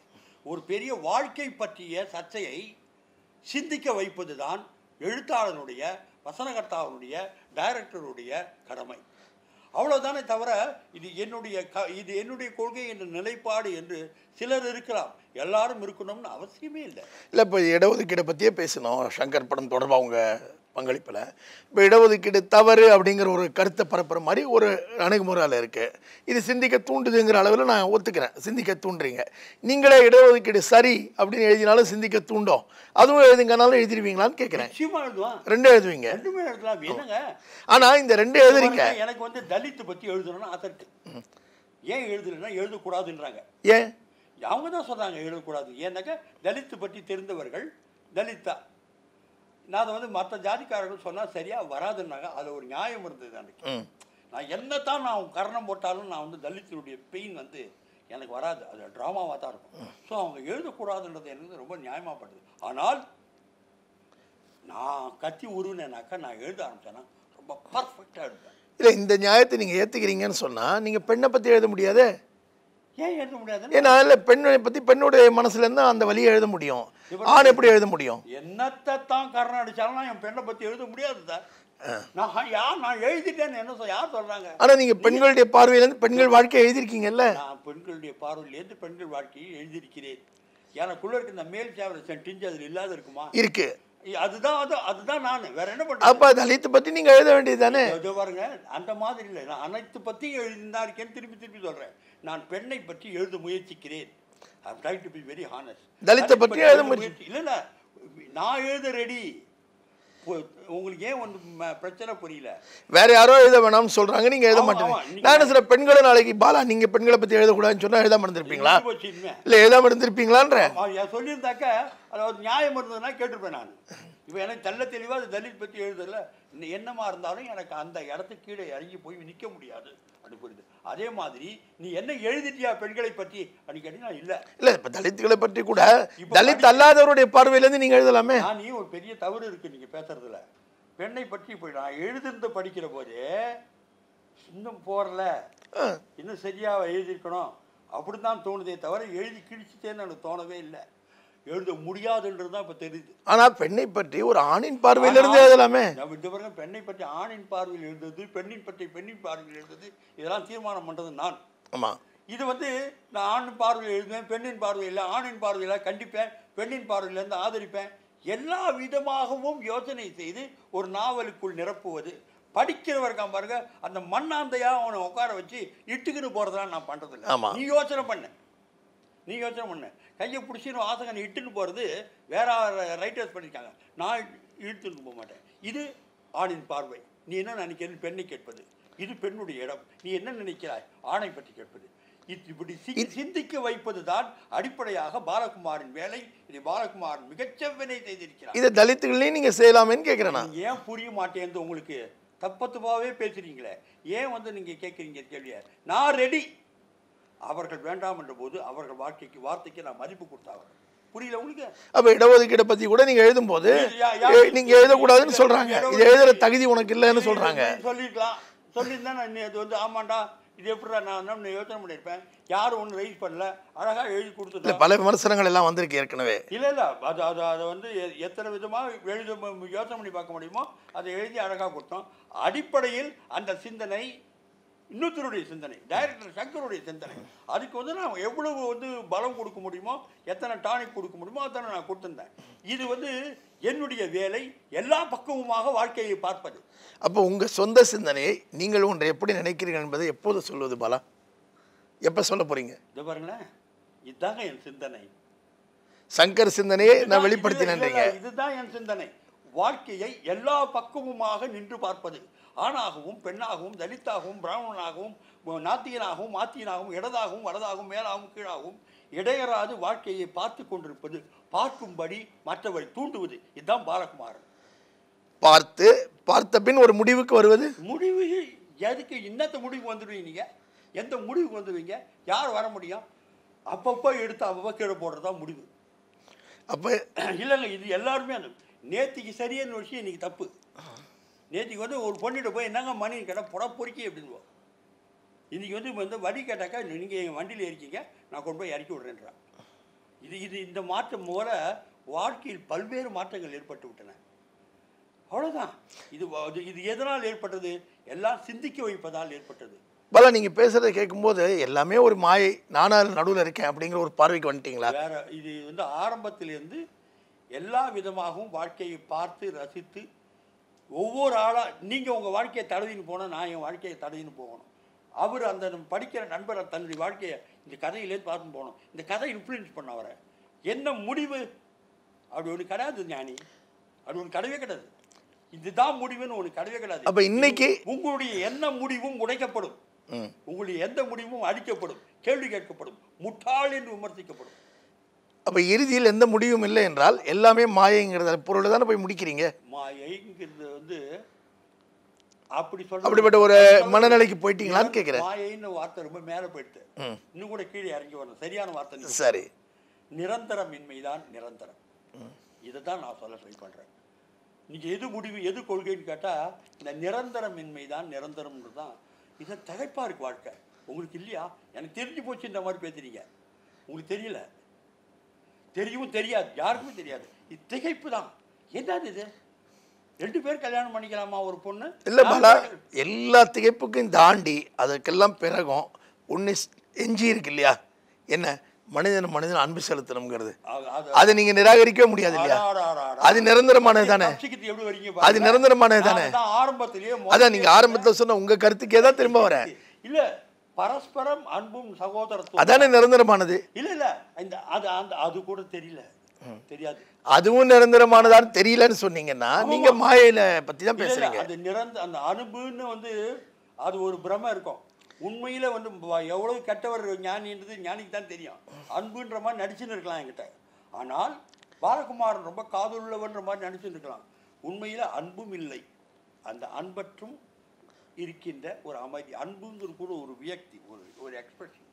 ஒரு பெரிய வாழ்க்கை பற்றிய சர்ச்சையை சிந்திக்க வைப்பது தான் எழுத்தாளனுடைய, வசனகர்த்தாவுடைய, டைரக்டருடைய கடமை. அவ்வளோதானே தவிர இது என்னுடைய கொள்கை என்ற நிலைப்பாடு என்று சிலர் இருக்கலாம், எல்லாரும் இருக்கணும்னு அவசியமே இல்லை. இல்லை, இப்போ இடஒதுக்கீடை பற்றியே பேசணும். சங்கர் படம் தொடர்பாக அவங்க பங்களிப்பில் இப்போ இடஒதுக்கீடு தவறு அப்படிங்கிற ஒரு கருத்தை பரப்புற மாதிரி ஒரு அணுகுமுறையில் இருக்குது. இது சிந்திக்க தூண்டுதுங்கிற அளவில் நான் ஒத்துக்கிறேன், சிந்திக்க தூண்டுறீங்க. நீங்களே இடஒதுக்கீடு சரி அப்படின்னு எழுதினாலும் சிந்திக்க தூண்டும், அதுவும் எழுதுங்கனாலும் எழுதிருவீங்களான்னு கேட்குறேன். ரெண்டும் எழுதுவீங்க? என்னங்க, ஆனால் இந்த ரெண்டு எழுதுறீங்க. எனக்கு வந்து தலித்து பற்றி எழுதணும்னு ஆசை இருக்கு. ஏன் எழுதலைன்னா எழுதக்கூடாதுன்றாங்க. ஏன்? அவங்க தான் சொல்கிறாங்க எழுதக்கூடாது. ஏன்னாக்கா தலித்து பற்றி தெரிந்தவர்கள் தலித்தா, நான் அதை வந்து மற்ற ஜாதிக்காரர்கள் சொன்னால் சரியாக வராதுன்னாங்க. அதில் ஒரு நியாயம் இருந்தது அன்றைக்கி. நான் என்னத்தான் நான் கரணம் போட்டாலும் நான் வந்து தலித்தினுடைய பெயின் வந்து எனக்கு வராது, அது ட்ராமாவாக தான் இருக்கும். ஸோ அவங்க எழுதக்கூடாதுன்றது எனக்கு ரொம்ப நியாயமாகப்படுது. ஆனால் நான் கத்தி உருவினேனாக்கா நான் எழுத ஆரம்பித்தேன்னா ரொம்ப பர்ஃபெக்டாக எழுதுவேன். இல்லை, இந்த நியாயத்தை நீங்கள் ஏற்றுக்கிறீங்கன்னு சொன்னால் நீங்கள் பெண்ணை பற்றி எழுத முடியாது. ஏன் எழுத முடியாது? ஏன்னா இல்லை, பெண்ணை பற்றி பெண்ணுடைய மனசுலேருந்து அந்த வழியை எழுத முடியும், ஆண் எப்படி எழுத முடியும்? என்னத்தை தான் கரணம் அடித்தாலும் என் பெண்ணை பற்றி எழுத முடியாது சார். நான் எழுதிட்டேன்னு என்ன யார் சொல்கிறாங்க? ஆனால் நீங்கள் பெண்களுடைய பார்வையிலேருந்து பெண்கள் வாழ்க்கையை எழுதியிருக்கீங்கல்ல? நான் பெண்களுடைய பார்வையிலேருந்து பெண்கள் வாழ்க்கையை எழுதியிருக்கிறேன். எனக்குள்ளே இருக்க இந்த மேல் சேவல் சென்டிஞ்சு அதில் இல்லாத இருக்குமா? இருக்கு. அதுதான் நான் வேற என்ன பண்றேன்? அப்ப தலித்து பத்தி நீங்க எழுத வேண்டியது தானே? பாருங்க, அந்த மாதிரி இல்லை. நான் அனைத்து பத்தி எழுதினா இருக்கேன்னு திருப்பி சொல்றேன். நான் பெண்ணை பற்றி எழுத முயற்சிக்கிறேன். I try to be very honest. தலித்தை பற்றி எழுத முயற்சி இல்ல, நான் எழுத ரெடி. உங்களுக்கு ஏன் ஒன்று பிரச்சனை புரியல? வேற யாரோ எழுத வேணாம்னு சொல்றாங்க, நீங்க எழுத மாட்டீங்க. நான் சில பெண்களை நாளைக்கு பாலா நீங்க பெண்களை பத்தி எழுதக்கூடாதுன்னு சொன்னா எழுதாம இருந்திருப்பீங்களா? இல்ல எழுதாம இருந்திருப்பீங்களான்ற சொல்லியிருந்தாக்க அதாவது நியாயம் இருந்ததுன்னா கேட்டிருப்பேன் நான். இப்போ எனக்கு தெல்ல தெளிவாக அது தலித் பற்றி எழுதல. என்னமா இருந்தாலும் எனக்கு அந்த இடத்துக்கு கீழே இறங்கி போய் நிற்க முடியாது அப்படி புரியுது. அதே மாதிரி நீ என்ன எழுதிட்டியா பெண்களை பற்றி அப்படின்னு கேட்டீங்கன்னா இல்லை இல்லை, இப்போ தலித்துகளை பற்றி கூட தலித் அல்லாதவருடைய பார்வையிலேருந்து நீங்கள் எழுதலாமே. நீ ஒரு பெரிய தவறு இருக்குது நீங்கள் பேசுறதுல. பெண்ணை பற்றி போய் நான் எழுதிருந்து படிக்கிற போது இன்னும் போடல, இன்னும் சரியாக எழுதியிருக்கணும் அப்படி தான் தோணுதே தவிர எழுதி கிழிச்சிட்டேன்னு எனக்கு தோணவே இல்லை. எழுத முடியாதுன்றது தான் இப்போ தெரியுது. ஆனால் பெண்ணை பற்றி ஒரு ஆணின் பார்வையிலிருந்து எழுதலாமே. நம்ம இந்த பாருங்க, பெண்ணை பற்றி ஆணின் பார்வையில் எழுதுறது, பெண்ணின் பற்றி பெண்ணின் பார்வையில் எழுதுறது, இதெல்லாம் தீர்மானம் பண்ணுறது நான். ஆமாம், இது வந்து நான் ஆணின் பார்வையில் எழுதுவேன், பெண்ணின் பார்வையில், ஆணின் பார்வையில் கண்டிப்பேன், பெண்ணின் பார்வையிலேருந்து ஆதரிப்பேன். எல்லா விதமாகவும் யோசனை செய்து ஒரு நாவலுக்குள் நிரப்புவது. படிக்கிறவருக்கா பாருங்க, அந்த மண்ணாந்தையாக அவனை உட்கார வச்சு இட்டுக்குன்னு போகிறதெல்லாம் நான் பண்ணுறதில்ல. நீ யோசனை பண்ண கையை பிடிச்சின்னு வாசகனை இட்டுன்னு போகிறது வேற ரைட்டர்ஸ் பண்ணியிருக்காங்க. நான் இழுத்துன்னு போக மாட்டேன். இது ஆணின் பார்வை. நீ என்ன நினைக்கிறேன்னு பெண்ணை கேட்பது. இது பெண்ணுடைய இடம். நீ என்ன நினைக்கிறாய் ஆணை பற்றி கேட்பது. இப்படி சிந்திக்க வைப்பது தான் அடிப்படையாக பாலகுமாரின் வேலை. இதை பாலகுமாரன் மிகச்செவ்வனை செய்திருக்கிறார். இதை தலித்துகளையும் நீங்கள் செய்யலாமேன்னு கேட்குறேன். ஏன் புரிய மாட்டேன்னு உங்களுக்கு தப்பத்துவாகவே பேசுகிறீங்களே, ஏன் வந்து நீங்கள் கேட்குறீங்க கேள்வியை? நான் ரெடி. அவர்கள் வேண்டாம் என்ற போது அவர்கள் வார்த்தைக்கு நான் மதிப்பு கொடுத்தாங்க. புரியல உங்களுக்கு? அப்போ இடஒதுக்கீடை பற்றி கூட நீங்கள் எழுதும்போது நீங்கள் எழுதக்கூடாதுன்னு சொல்கிறாங்க. இது எழுதுகிற தகுதி உனக்கு இல்லைன்னு சொல்கிறாங்க. சொல்லியிருந்தேன் நான் அது வந்து ஆமாண்டா இது எப்படா நான் யோசனை பண்ணியிருப்பேன். யாரும் ஒன்றும் ரைஸ் பண்ணல, அழகாக எழுதி கொடுத்துட்டு பல விமர்சனங்கள் எல்லாம் வந்திருக்கு ஏற்கனவே. இல்லை அதை வந்து எத்தனை விதமாக யோசனை பண்ணி பார்க்க முடியுமோ அதை எழுதி அழகாக கொடுத்தோம். அடிப்படையில் அந்த சிந்தனை இன்னொருத்தருடைய சிந்தனை, டைரக்டர் சங்கருடைய சிந்தனை. அதுக்கு வந்து நான் எவ்வளவு வந்து பலம் கொடுக்க முடியுமோ, எத்தனை டானிக் கொடுக்க முடியுமோ அத்தனை நான் கொடுத்துருந்தேன். இது வந்து என்னுடைய வேலை, எல்லா பக்கமுமாக வாழ்க்கையை பார்ப்பது. அப்போ உங்கள் சொந்த சிந்தனையை நீங்கள் ஒன்றை எப்படி நினைக்கிறீர்கள் என்பதை எப்போது சொல்வது பாலா? எப்போ சொல்ல போகிறீங்க? இதை பாருங்களேன், இதுதாங்க என் சிந்தனை. சங்கர் சிந்தனையை நான் வெளிப்படுத்தினேன்றீங்க. இதுதான் என் சிந்தனை. வாழ்க்கையை எல்லா பக்கமுமாக நின்று பார்ப்பது. ஆணாகவும் பெண்ணாகவும் தலித்தாகவும் பிராமணனாகவும் நாத்தியனாகவும் மாத்தியனாகவும் இடதாகவும் வலதாகவும் மேலாகவும் கீழாகவும் இடையராது வாழ்க்கையை பார்த்து கொண்டிருப்பது, பார்க்கும்படி மற்றவரை தூண்டுவது. இதுதான் பாலகுமாரன். பார்த்த பின் ஒரு முடிவுக்கு வருவது. முடிவு எதுக்கு? இன்னத்த முடிவு வந்துடுவீங்க நீங்க? எந்த முடிவுக்கு வந்துடுவீங்க? யார் வர முடியும்? அப்பப்போ எடுத்து அப்பப்போ கீழே போடுறதா முடிவு. அப்போ இல்லைங்க, இது எல்லாருமே அந்த நேற்றுக்கு சரியான விஷயம் இன்னைக்கு தப்பு. நேற்றுக்கு வந்து ஒரு பொண்ணிட்ட போய் என்னங்க மணி கேட்டால் புட பொறுக்கி அப்படின்வோம். இன்றைக்கி வந்து வடி கேட்டாக்கா நீங்கள் எங்கள் வண்டியில் இருக்கீங்க, நான் கொண்டு போய் இறக்கி விட்றேன்றான். இந்த மாற்றம் போல வாழ்க்கையில் பல்வேறு மாற்றங்கள் ஏற்பட்டு விட்டன. அவ்வளோதான். இது எதனால் ஏற்பட்டது? எல்லாம் சிந்திக்க வைப்பதால் ஏற்பட்டது. பாலா, நீங்கள் பேசுகிறத கேட்கும்போது எல்லாமே ஒரு மாயை, நானும் நடுவில் இருக்கேன் அப்படிங்கிற ஒரு பார்வைக்கு வந்துட்டீங்களா? வேற இது வந்து ஆரம்பத்திலேருந்து எல்லா விதமாகவும் வாழ்க்கையை பார்த்து ரசித்து ஒவ்வொரு ஆளாக நீங்கள் உங்கள் வாழ்க்கையை தடவின்னு போனால் நான் என் வாழ்க்கையை தடவின்னு போகணும். அவர் அந்த படிக்கிற நண்பரை தன்னுடைய வாழ்க்கையை இந்த கதையிலேருந்து பார்த்துன்னு போகணும். இந்த கதை இன்ஃப்ளூயன்ஸ் பண்ண வர என்ன முடிவு அப்படி ஒன்று கிடையாது ஞானி. அப்படி ஒன்று கிடையவே கிடையாது. இதுதான் முடிவுன்னு ஒன்று கிடையவே கிடையாது. அப்போ இன்னைக்கு உங்களுடைய என்ன முடிவும் உடைக்கப்படும். உங்களுடைய எந்த முடிவும் அடிக்கப்படும், கேள்வி கேட்கப்படும், முட்டாள் என்று விமர்சிக்கப்படும். அப்போ இறுதியில் எந்த முடிவும் இல்லை என்றால் எல்லாமே மாயைங்கிறத பொருள் தானே போய் முடிக்கிறீங்க. மாயைங்கிறது வந்து அப்படி சொல்ல, அப்படிப்பட்ட ஒரு மனநிலைக்கு போயிட்டீங்களான்னு கேட்குறேன். மாயைன்னு வார்த்தை ரொம்ப மேலே போயிடுது. இன்னும் கூட கீழே இறங்கி வரணும். சரியான வார்த்தை. சரி, நிரந்தரமின்மைதான் நிரந்தரம். இதை தான் நான் சொல்ல ட்ரை பண்ணுறேன். நீங்கள் எது முடிவு எது கொள்கைன்னு கேட்டால் இந்த நிரந்தரமின்மை தான் நிரந்தரம்ன்றது தான். இதை திகைப்பாக இருக்கு வாழ்க்கை. உங்களுக்கு இல்லையா? எனக்கு தெரிஞ்சு போச்சு இந்த மாதிரி பேசுறீங்க. உங்களுக்கு தெரியல, தெரியவும் தெரியாது, யாருக்குமே தெரியாது. இது திகைப்பு தான். என்னது இது? 2 பேர் கல்யாணம் பண்ணிக்கலாமா ஒரு பொண்ணு? இல்லை பாலா, எல்லா திகைப்புக்கும் தாண்டி அதுக்கெல்லாம் பிறகும் ஒன்று எஞ்சி இருக்கு இல்லையா? என்ன? மனிதன் அன்பு செலுத்தணுங்கிறது. அதை நீங்க நிராகரிக்கவே முடியாது இல்லையா? அது நிரந்தரமானது தானே. அது நிரந்தரமானது தானே. அதான் நீங்க ஆரம்பத்தில் சொன்ன உங்க கருத்துக்கே தான் திரும்ப வரேன். இல்ல, பரஸ்பரம் அன்பும் சகோதரத்துவம் அதானே நிரந்தரமானது. இல்ல இல்ல, இந்த அது கூட தெரியல, தெரியாது. அதுவும் நிரந்தரமானதான்னு தெரியலன்னு சொன்னீங்கன்னா நீங்க மாயையில பத்தி தான் பேசுறீங்க. அது அந்த அனுபவம்னு வந்து அது ஒரு பிரமை இருக்கும். உண்மையில வந்து எவ்வளவு கெட்டவர் ஞானின்றது ஞானிக்கு தான் தெரியும். அன்புன்ற மாதிரி நடிச்சுன்னு இருக்கலாம் என்கிட்ட. ஆனால் பாலகுமாரன் ரொம்ப காதுள்ளவன்ற மாதிரி நடிச்சுன்னு இருக்கலாம். உண்மையில அன்பும் இல்லை. அந்த அன்பற்றும் இருக்கின்ற ஒரு அமைதி. அன்புங்கிற கூட ஒரு வியக்தி, ஒரு எக்ஸ்பிரஷன்,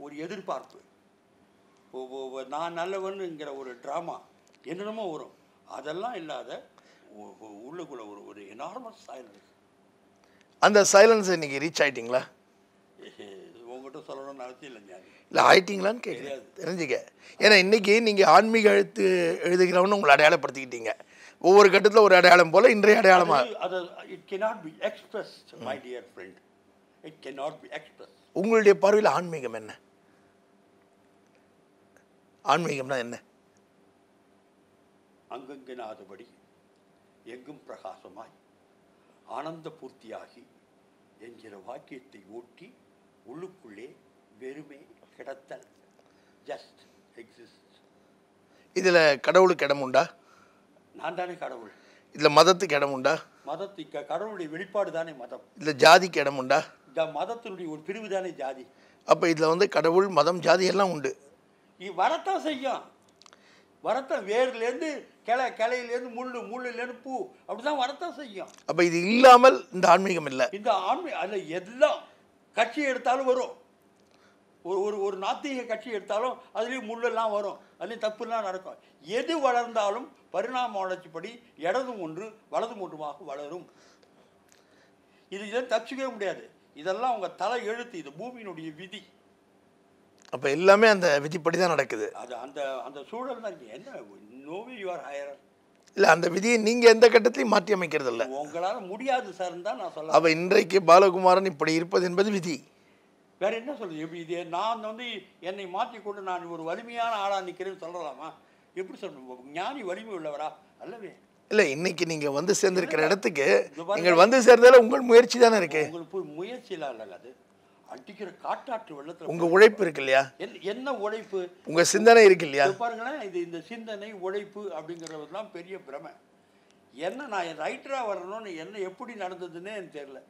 ஒரு எதிர்பார்ப்பு. நான் நல்லவனுங்கிற ஒரு ட்ராமா என்னென்னமோ வரும். அதெல்லாம் இல்லாத உள்ளுக்குள்ள ஒரு எனார்மஸ் சைலன்ஸ். அந்த சைலன்ஸ் இன்னைக்கு ரீச் ஆயிட்டீங்களா? உங்கள்கிட்ட சொல்லணும்னு அவசியம் இல்லை. இல்லை ஆயிட்டீங்களான்னு கேட்குறேன், தெரிஞ்சுக்க. ஏன்னா இன்னைக்கு நீங்கள் ஆன்மீக எழுதுகிறவன்னு உங்களை அடையாளப்படுத்திக்கிட்டீங்க. ஒவ்வொரு கட்டத்தில் ஒரு அடையாளம் போல இன்றைய அடையாளமாக அது it cannot be expressed, my dear friend. It cannot be expressed. உங்களுடைய பார்வையில் ஆன்மீகம் என்ன? ஆன்மீகம்னா என்ன? அங்கங்கனாதபடி எங்கும் பிரகாசமாய் ஆனந்த பூர்த்தியாகி என்கிற வாக்கியத்தை ஓட்டி உள்ளுக்குள்ளே வெறுமே கிடத்தல். Just exist. இதில் கடவுளுக்கு இடம் உண்டா? நான் தானே கடவுள். இதில் மதத்துக்கு இடம் உண்டா? மதத்துக்கு கடவுளுடைய வெளிப்பாடு தானே மதம். இதில் ஜாதிக்கு இடம் உண்டா? மதத்தினுடைய ஒரு பிரிவு தானே ஜாதி. அப்போ இதில் வந்து கடவுள் மதம் ஜாதி எல்லாம் உண்டு. இது வரத்தான் செய்யும். வரத்தான் வேர்லேருந்து கிளையிலேருந்து முள்ளுலேருந்து பூ அப்படிதான் வரத்தான் செய்யும். அப்போ இது இல்லாமல் இந்த ஆன்மீகம் இல்லை. இந்த அதில் எல்லாம் கட்சி எடுத்தாலும் வரும். ஒரு நாத்திக கட்சி எடுத்தாலும் அதுலேயும் முள்ளெல்லாம் வரும், அதுலேயும் தப்புலாம் நடக்கும். எது வளர்ந்தாலும் பரிணாம வளர்ச்சிப்படி இடதும் ஒன்று வலதும் ஒன்றுமாக வளரும். இதெல்லாம் தப்பிச்சுக்கவே முடியாது. இதெல்லாம் உங்கள் தலை எழுத்து. இது பூமியினுடைய விதி. அப்போ எல்லாமே அந்த விதிப்படி தான் நடக்குது. அது அந்த சூழல் தான். என்ன நோவே யூ ஆர் ஹையர். இல்லை, அந்த விதியை நீங்கள் எந்த கட்டத்திலையும் மாற்றி அமைக்கிறது இல்லை. உங்களால் முடியாது சார்ன்னு தான் நான் சொல்ல. அப்போ இன்றைக்கு பாலகுமாரன் இப்படி இருப்பது என்பது விதி. வேற என்ன சொல்றது? எப்படி இது நான் வந்து என்னை மாற்றிக்கொண்டு நான் ஒரு வலிமையான ஆளாக நிற்கிறேன்னு சொல்லலாமா? எப்படி சொல்றேன்? ஞானி வலிமை உள்ளவரா? அல்லவே இல்லை, இன்னைக்கு நீங்கள் வந்து சேர்ந்திருக்கிற இடத்துக்கு நீங்கள் வந்து சேர்ந்ததில் உங்கள் முயற்சி தானே இருக்கு. உங்களுக்கு முயற்சியெல்லாம் இல்லைங்க, அது அடிக்கிற காட்டாற்று வெள்ளத்தில் உங்கள் உழைப்பு இருக்கு இல்லையா? என்ன உழைப்பு? உங்கள் சிந்தனை இருக்கு இல்லையா? பாருங்களேன், இந்த சிந்தனை உழைப்பு அப்படிங்கிறதுலாம் பெரிய பிரமை. என்ன நான் ரைட்டராக வரணும்னு என்ன எப்படி நடந்ததுன்னே எனக்கு தெரியல.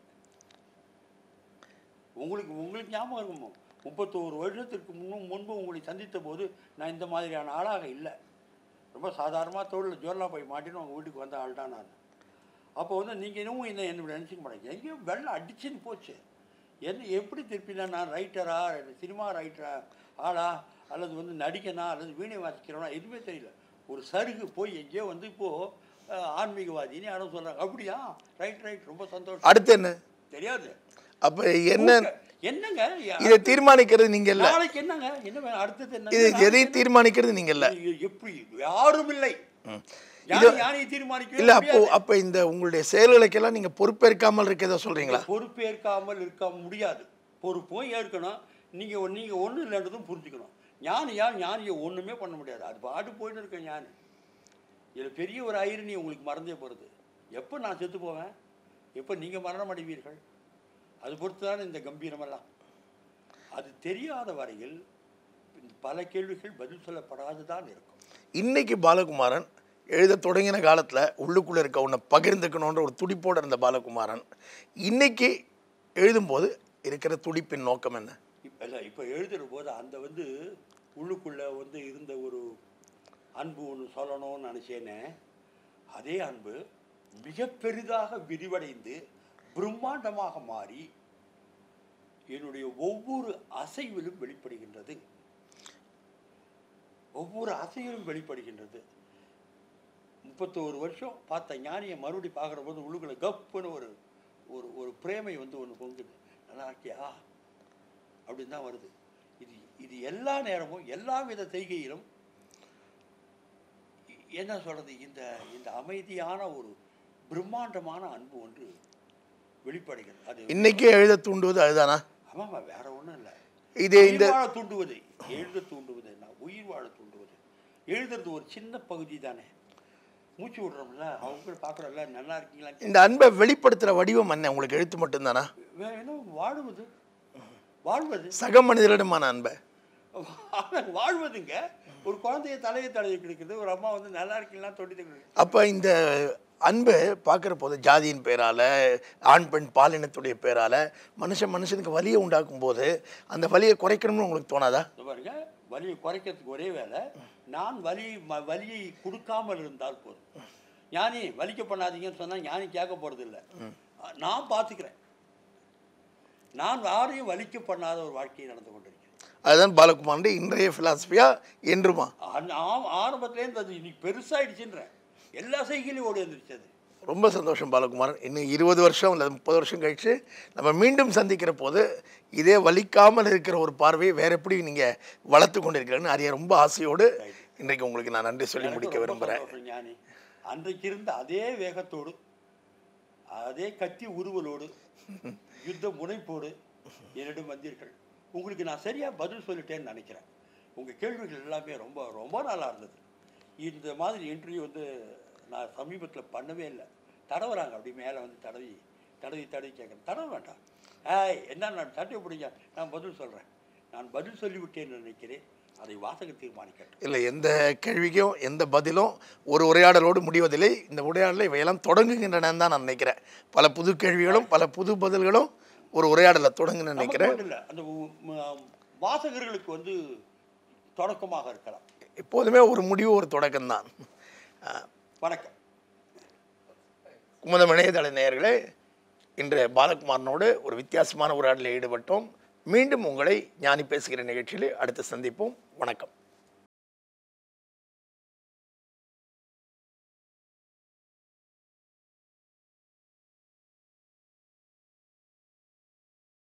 உங்களுக்கு ஞாபகம் இருக்குமோ, 31 வருஷத்திற்கு முன்பு உங்களை சந்தித்த போது நான் இந்த மாதிரியான ஆளாக இல்லை. ரொம்ப சாதாரணமாக தொழில் ஜோர்லாம் போய் மாட்டின்னு உங்கள் வீட்டுக்கு வந்த ஆள் தான் நான். அப்போ வந்து நீங்கள் இன்னும் என்ன நினச்சிக்க மாட்டேங்க. எங்கேயோ வெள்ளம் அடிச்சுன்னு போச்சு. என்ன எப்படி திருப்பினா நான் ரைட்டரா, சினிமா ரைட்டரா ஆளா, அல்லது வந்து நடிகனா, அல்லது வீணை வாசிக்கிறவனா, எதுவுமே தெரியல. ஒரு சருகு போய் எங்கேயோ வந்து இப்போது ஆன்மீகவாதின்னு யாரும் சொல்கிறாங்க. அப்படியா? ரைட், ரொம்ப சந்தோஷம். அடுத்து என்ன தெரியாது. அப்போ என்னங்க இதை தீர்மானிக்கிறது நீங்க இல்ல. நாளைக்கு என்னங்க என்ன வேணும்? அடுத்தது என்ன? இது எதை தீர்மானிக்கிறது நீங்க இல்ல. எப்படி? யாரும் இல்லை. இல்ல, அப்ப இந்த உங்களுடைய செயல்களுக்கெல்லாம் நீங்க பொறுப்பேற்காமல் இருக்கதா சொல்றீங்களா? பொறுப்பேற்காமல் இருக்க முடியாது. பொறுப்பும் ஏற்கணும். நீங்க ஒன்றும் இல்லைன்றதும் புரிஞ்சுக்கணும். ஞானியை ஒன்றுமே பண்ண முடியாது. அது பாட்டு போயிட்டு இருக்க ஞானி. இதில் பெரிய ஒரு ஐரணி உங்களுக்கு மறந்தே போகிறது. எப்போ நான் செத்து போவேன், எப்போ நீங்கள் மரணம் அடைவீர்கள், அது பொறுத்து தான் இந்த கம்பீரமெல்லாம். அது தெரியாத வரையில் பல கேள்விகள் பதில் சொல்லப்படாது தான் இருக்கும். இன்னைக்கு பாலகுமாரன் எழுத தொடங்கின காலத்தில் உள்ளுக்குள்ளே இருக்க ஒன்று பகிர்ந்துக்கணுன்ற ஒரு துடிப்போடு இருந்த பாலகுமாரன் இன்னைக்கு எழுதும்போது இருக்கிற துடிப்பின் நோக்கம் என்ன? இப்போ எழுதுகிற போது அந்த வந்து உள்ளுக்குள்ளே வந்து இருந்த ஒரு அன்பு ஒன்று சொல்லணும்னு நினச்சேனே, அதே அன்பு மிக பெரிதாக விரிவடைந்து பிரம்மாண்டமாக மாறி என்னுடைய ஒவ்வொரு அசைவிலும் வெளிப்படுகின்றது. ஒவ்வொரு அசைவிலும் வெளிப்படுகின்றது. 31 வருஷம் பார்த்த ஞானியை மறுபடி பார்க்குற போது உள்ளுக்குள்ள கப்புன்னு ஒரு ஒரு பிரேமை வந்து ஒன்று பொங்குது. நல்லா இருக்கியா அப்படின்னு தான் வருது. இது எல்லா நேரமும் எல்லா வித செய்கையிலும் என்ன சொல்கிறது, இந்த அமைதியான ஒரு பிரம்மாண்டமான அன்பு ஒன்று வெளிப்படுகிறது. அது இன்னைக்கு எழுத தூண்டுவது அதுதானா? ஆமாம், வேற ஒன்றும் இல்லை. இது இந்த தூண்டுவது, எழுத தூண்டுவது என்ன, உயிர் வாழ தூண்டுவது. எழுதுறது ஒரு சின்ன பகுதி தானே, மூச்சு விடுறோம்ல, அவங்க பார்க்குறோம்ல, நல்லா இருக்கீங்களா. இந்த அன்பை வெளிப்படுத்துகிற வடிவம் என்ன? உங்களுக்கு எழுத்து மட்டும்தானா? வேற என்ன? வாழ்வது சக மனிதரிடமான அன்பை வாழ்வதுங்க. ஒரு குழந்தைய தலையை தடவி கிடைக்குது, ஒரு அம்மா வந்து நல்லா இருக்கீங்களா தொட்டிட்டு கிடைக்குது. அப்போ இந்த அன்பு பார்க்குற போது ஜாதியின் பேரால், ஆண் பெண் பாலினத்துடைய பேரால் மனுஷனுக்கு வலியை உண்டாக்கும் போது அந்த வலியை குறைக்கணும்னு உங்களுக்கு தோணாதா? பாருங்க, வலியை குறைக்கிறதுக்கு ஒரே வேலை, நான் வலியை கொடுக்காமல் இருந்தால் போதும். ஞானி வலிக்க பண்ணாதீங்கன்னு சொன்னால் ஞானி கேட்க போகிறது இல்லை. நான் பார்த்துக்கிறேன். நான் யாரையும் வலிக்க பண்ணாத ஒரு வாழ்க்கையை நடந்து கொண்டிருக்கேன். அதுதான் பாலகுமாரன் இன்றைய ஃபிலாசபியா என்றுமா? ஆரம்பத்துலேருந்து அது இன்னைக்கு பெருசாகிடுச்சுன்றேன். எல்லா செய்கையிலையும் ஓடி வந்துருச்சு. அது ரொம்ப சந்தோஷம் பாலகுமாரன். இன்னும் 20 வருஷம் இல்லை 30 வருஷம் கழித்து நம்ம மீண்டும் சந்திக்கிற போது இதே வலிக்காமல் இருக்கிற ஒரு பார்வையை வேறு எப்படி நீங்கள் வளர்த்து கொண்டிருக்கிறேன்னு அறிய ரொம்ப ஆசையோடு இன்றைக்கு உங்களுக்கு நான் நன்றி சொல்லி முடிக்க விரும்புகிறேன். ஞானி, அன்றைக்கு இருந்த அதே வேகத்தோடு, அதே கத்தி உருவலோடு, யுத்த முனைப்போடு என்னிடம் வந்தீர்கள். உங்களுக்கு நான் சரியாக பதில் சொல்லிட்டேன்னு நினைக்கிறேன். உங்கள் கேள்விகள் எல்லாமே ரொம்ப ரொம்ப நல்லா இருந்தது. இந்த மாதிரி இன்டர்வியூ வந்து நான் சமீபத்தில் பண்ணவே இல்லை. தடவுறாங்க, அப்படி மேலே வந்து தடவி கேட்குறேன். தடவ வேண்டாம். என்ன நான் தட்டி பிடிங்க, நான் பதில் சொல்கிறேன். நான் பதில் சொல்லிவிட்டேன்னு நினைக்கிறேன். அதை வாசகம் தீர்மானிக்கட்டும். இல்லை, எந்த கேள்விக்கும் எந்த பதிலும் ஒரு உரையாடலோடு முடிவதில்லை. இந்த உரையாடலை இவையெல்லாம் தொடங்குகின்றன தான் நான் நினைக்கிறேன். பல புது கேள்விகளும் பல புது பதில்களும் ஒரு உரையாடலை தொடங்குன்னு நினைக்கிறேன். இல்லை, அந்த வாசகர்களுக்கு வந்து தொடக்கமாக இருக்கலாம். எப்போதுமே ஒரு முடிவு ஒரு தொடக்கம்தான். வணக்கம். குமுதம் இணையதள நேயர்களே, இன்று பாலகுமாரனோடு ஒரு வித்தியாசமான உரையாடலில் ஈடுபட்டோம். மீண்டும் உங்களை ஞானி பேசுகிற நிகழ்ச்சியில் அடுத்து சந்திப்போம். வணக்கம்.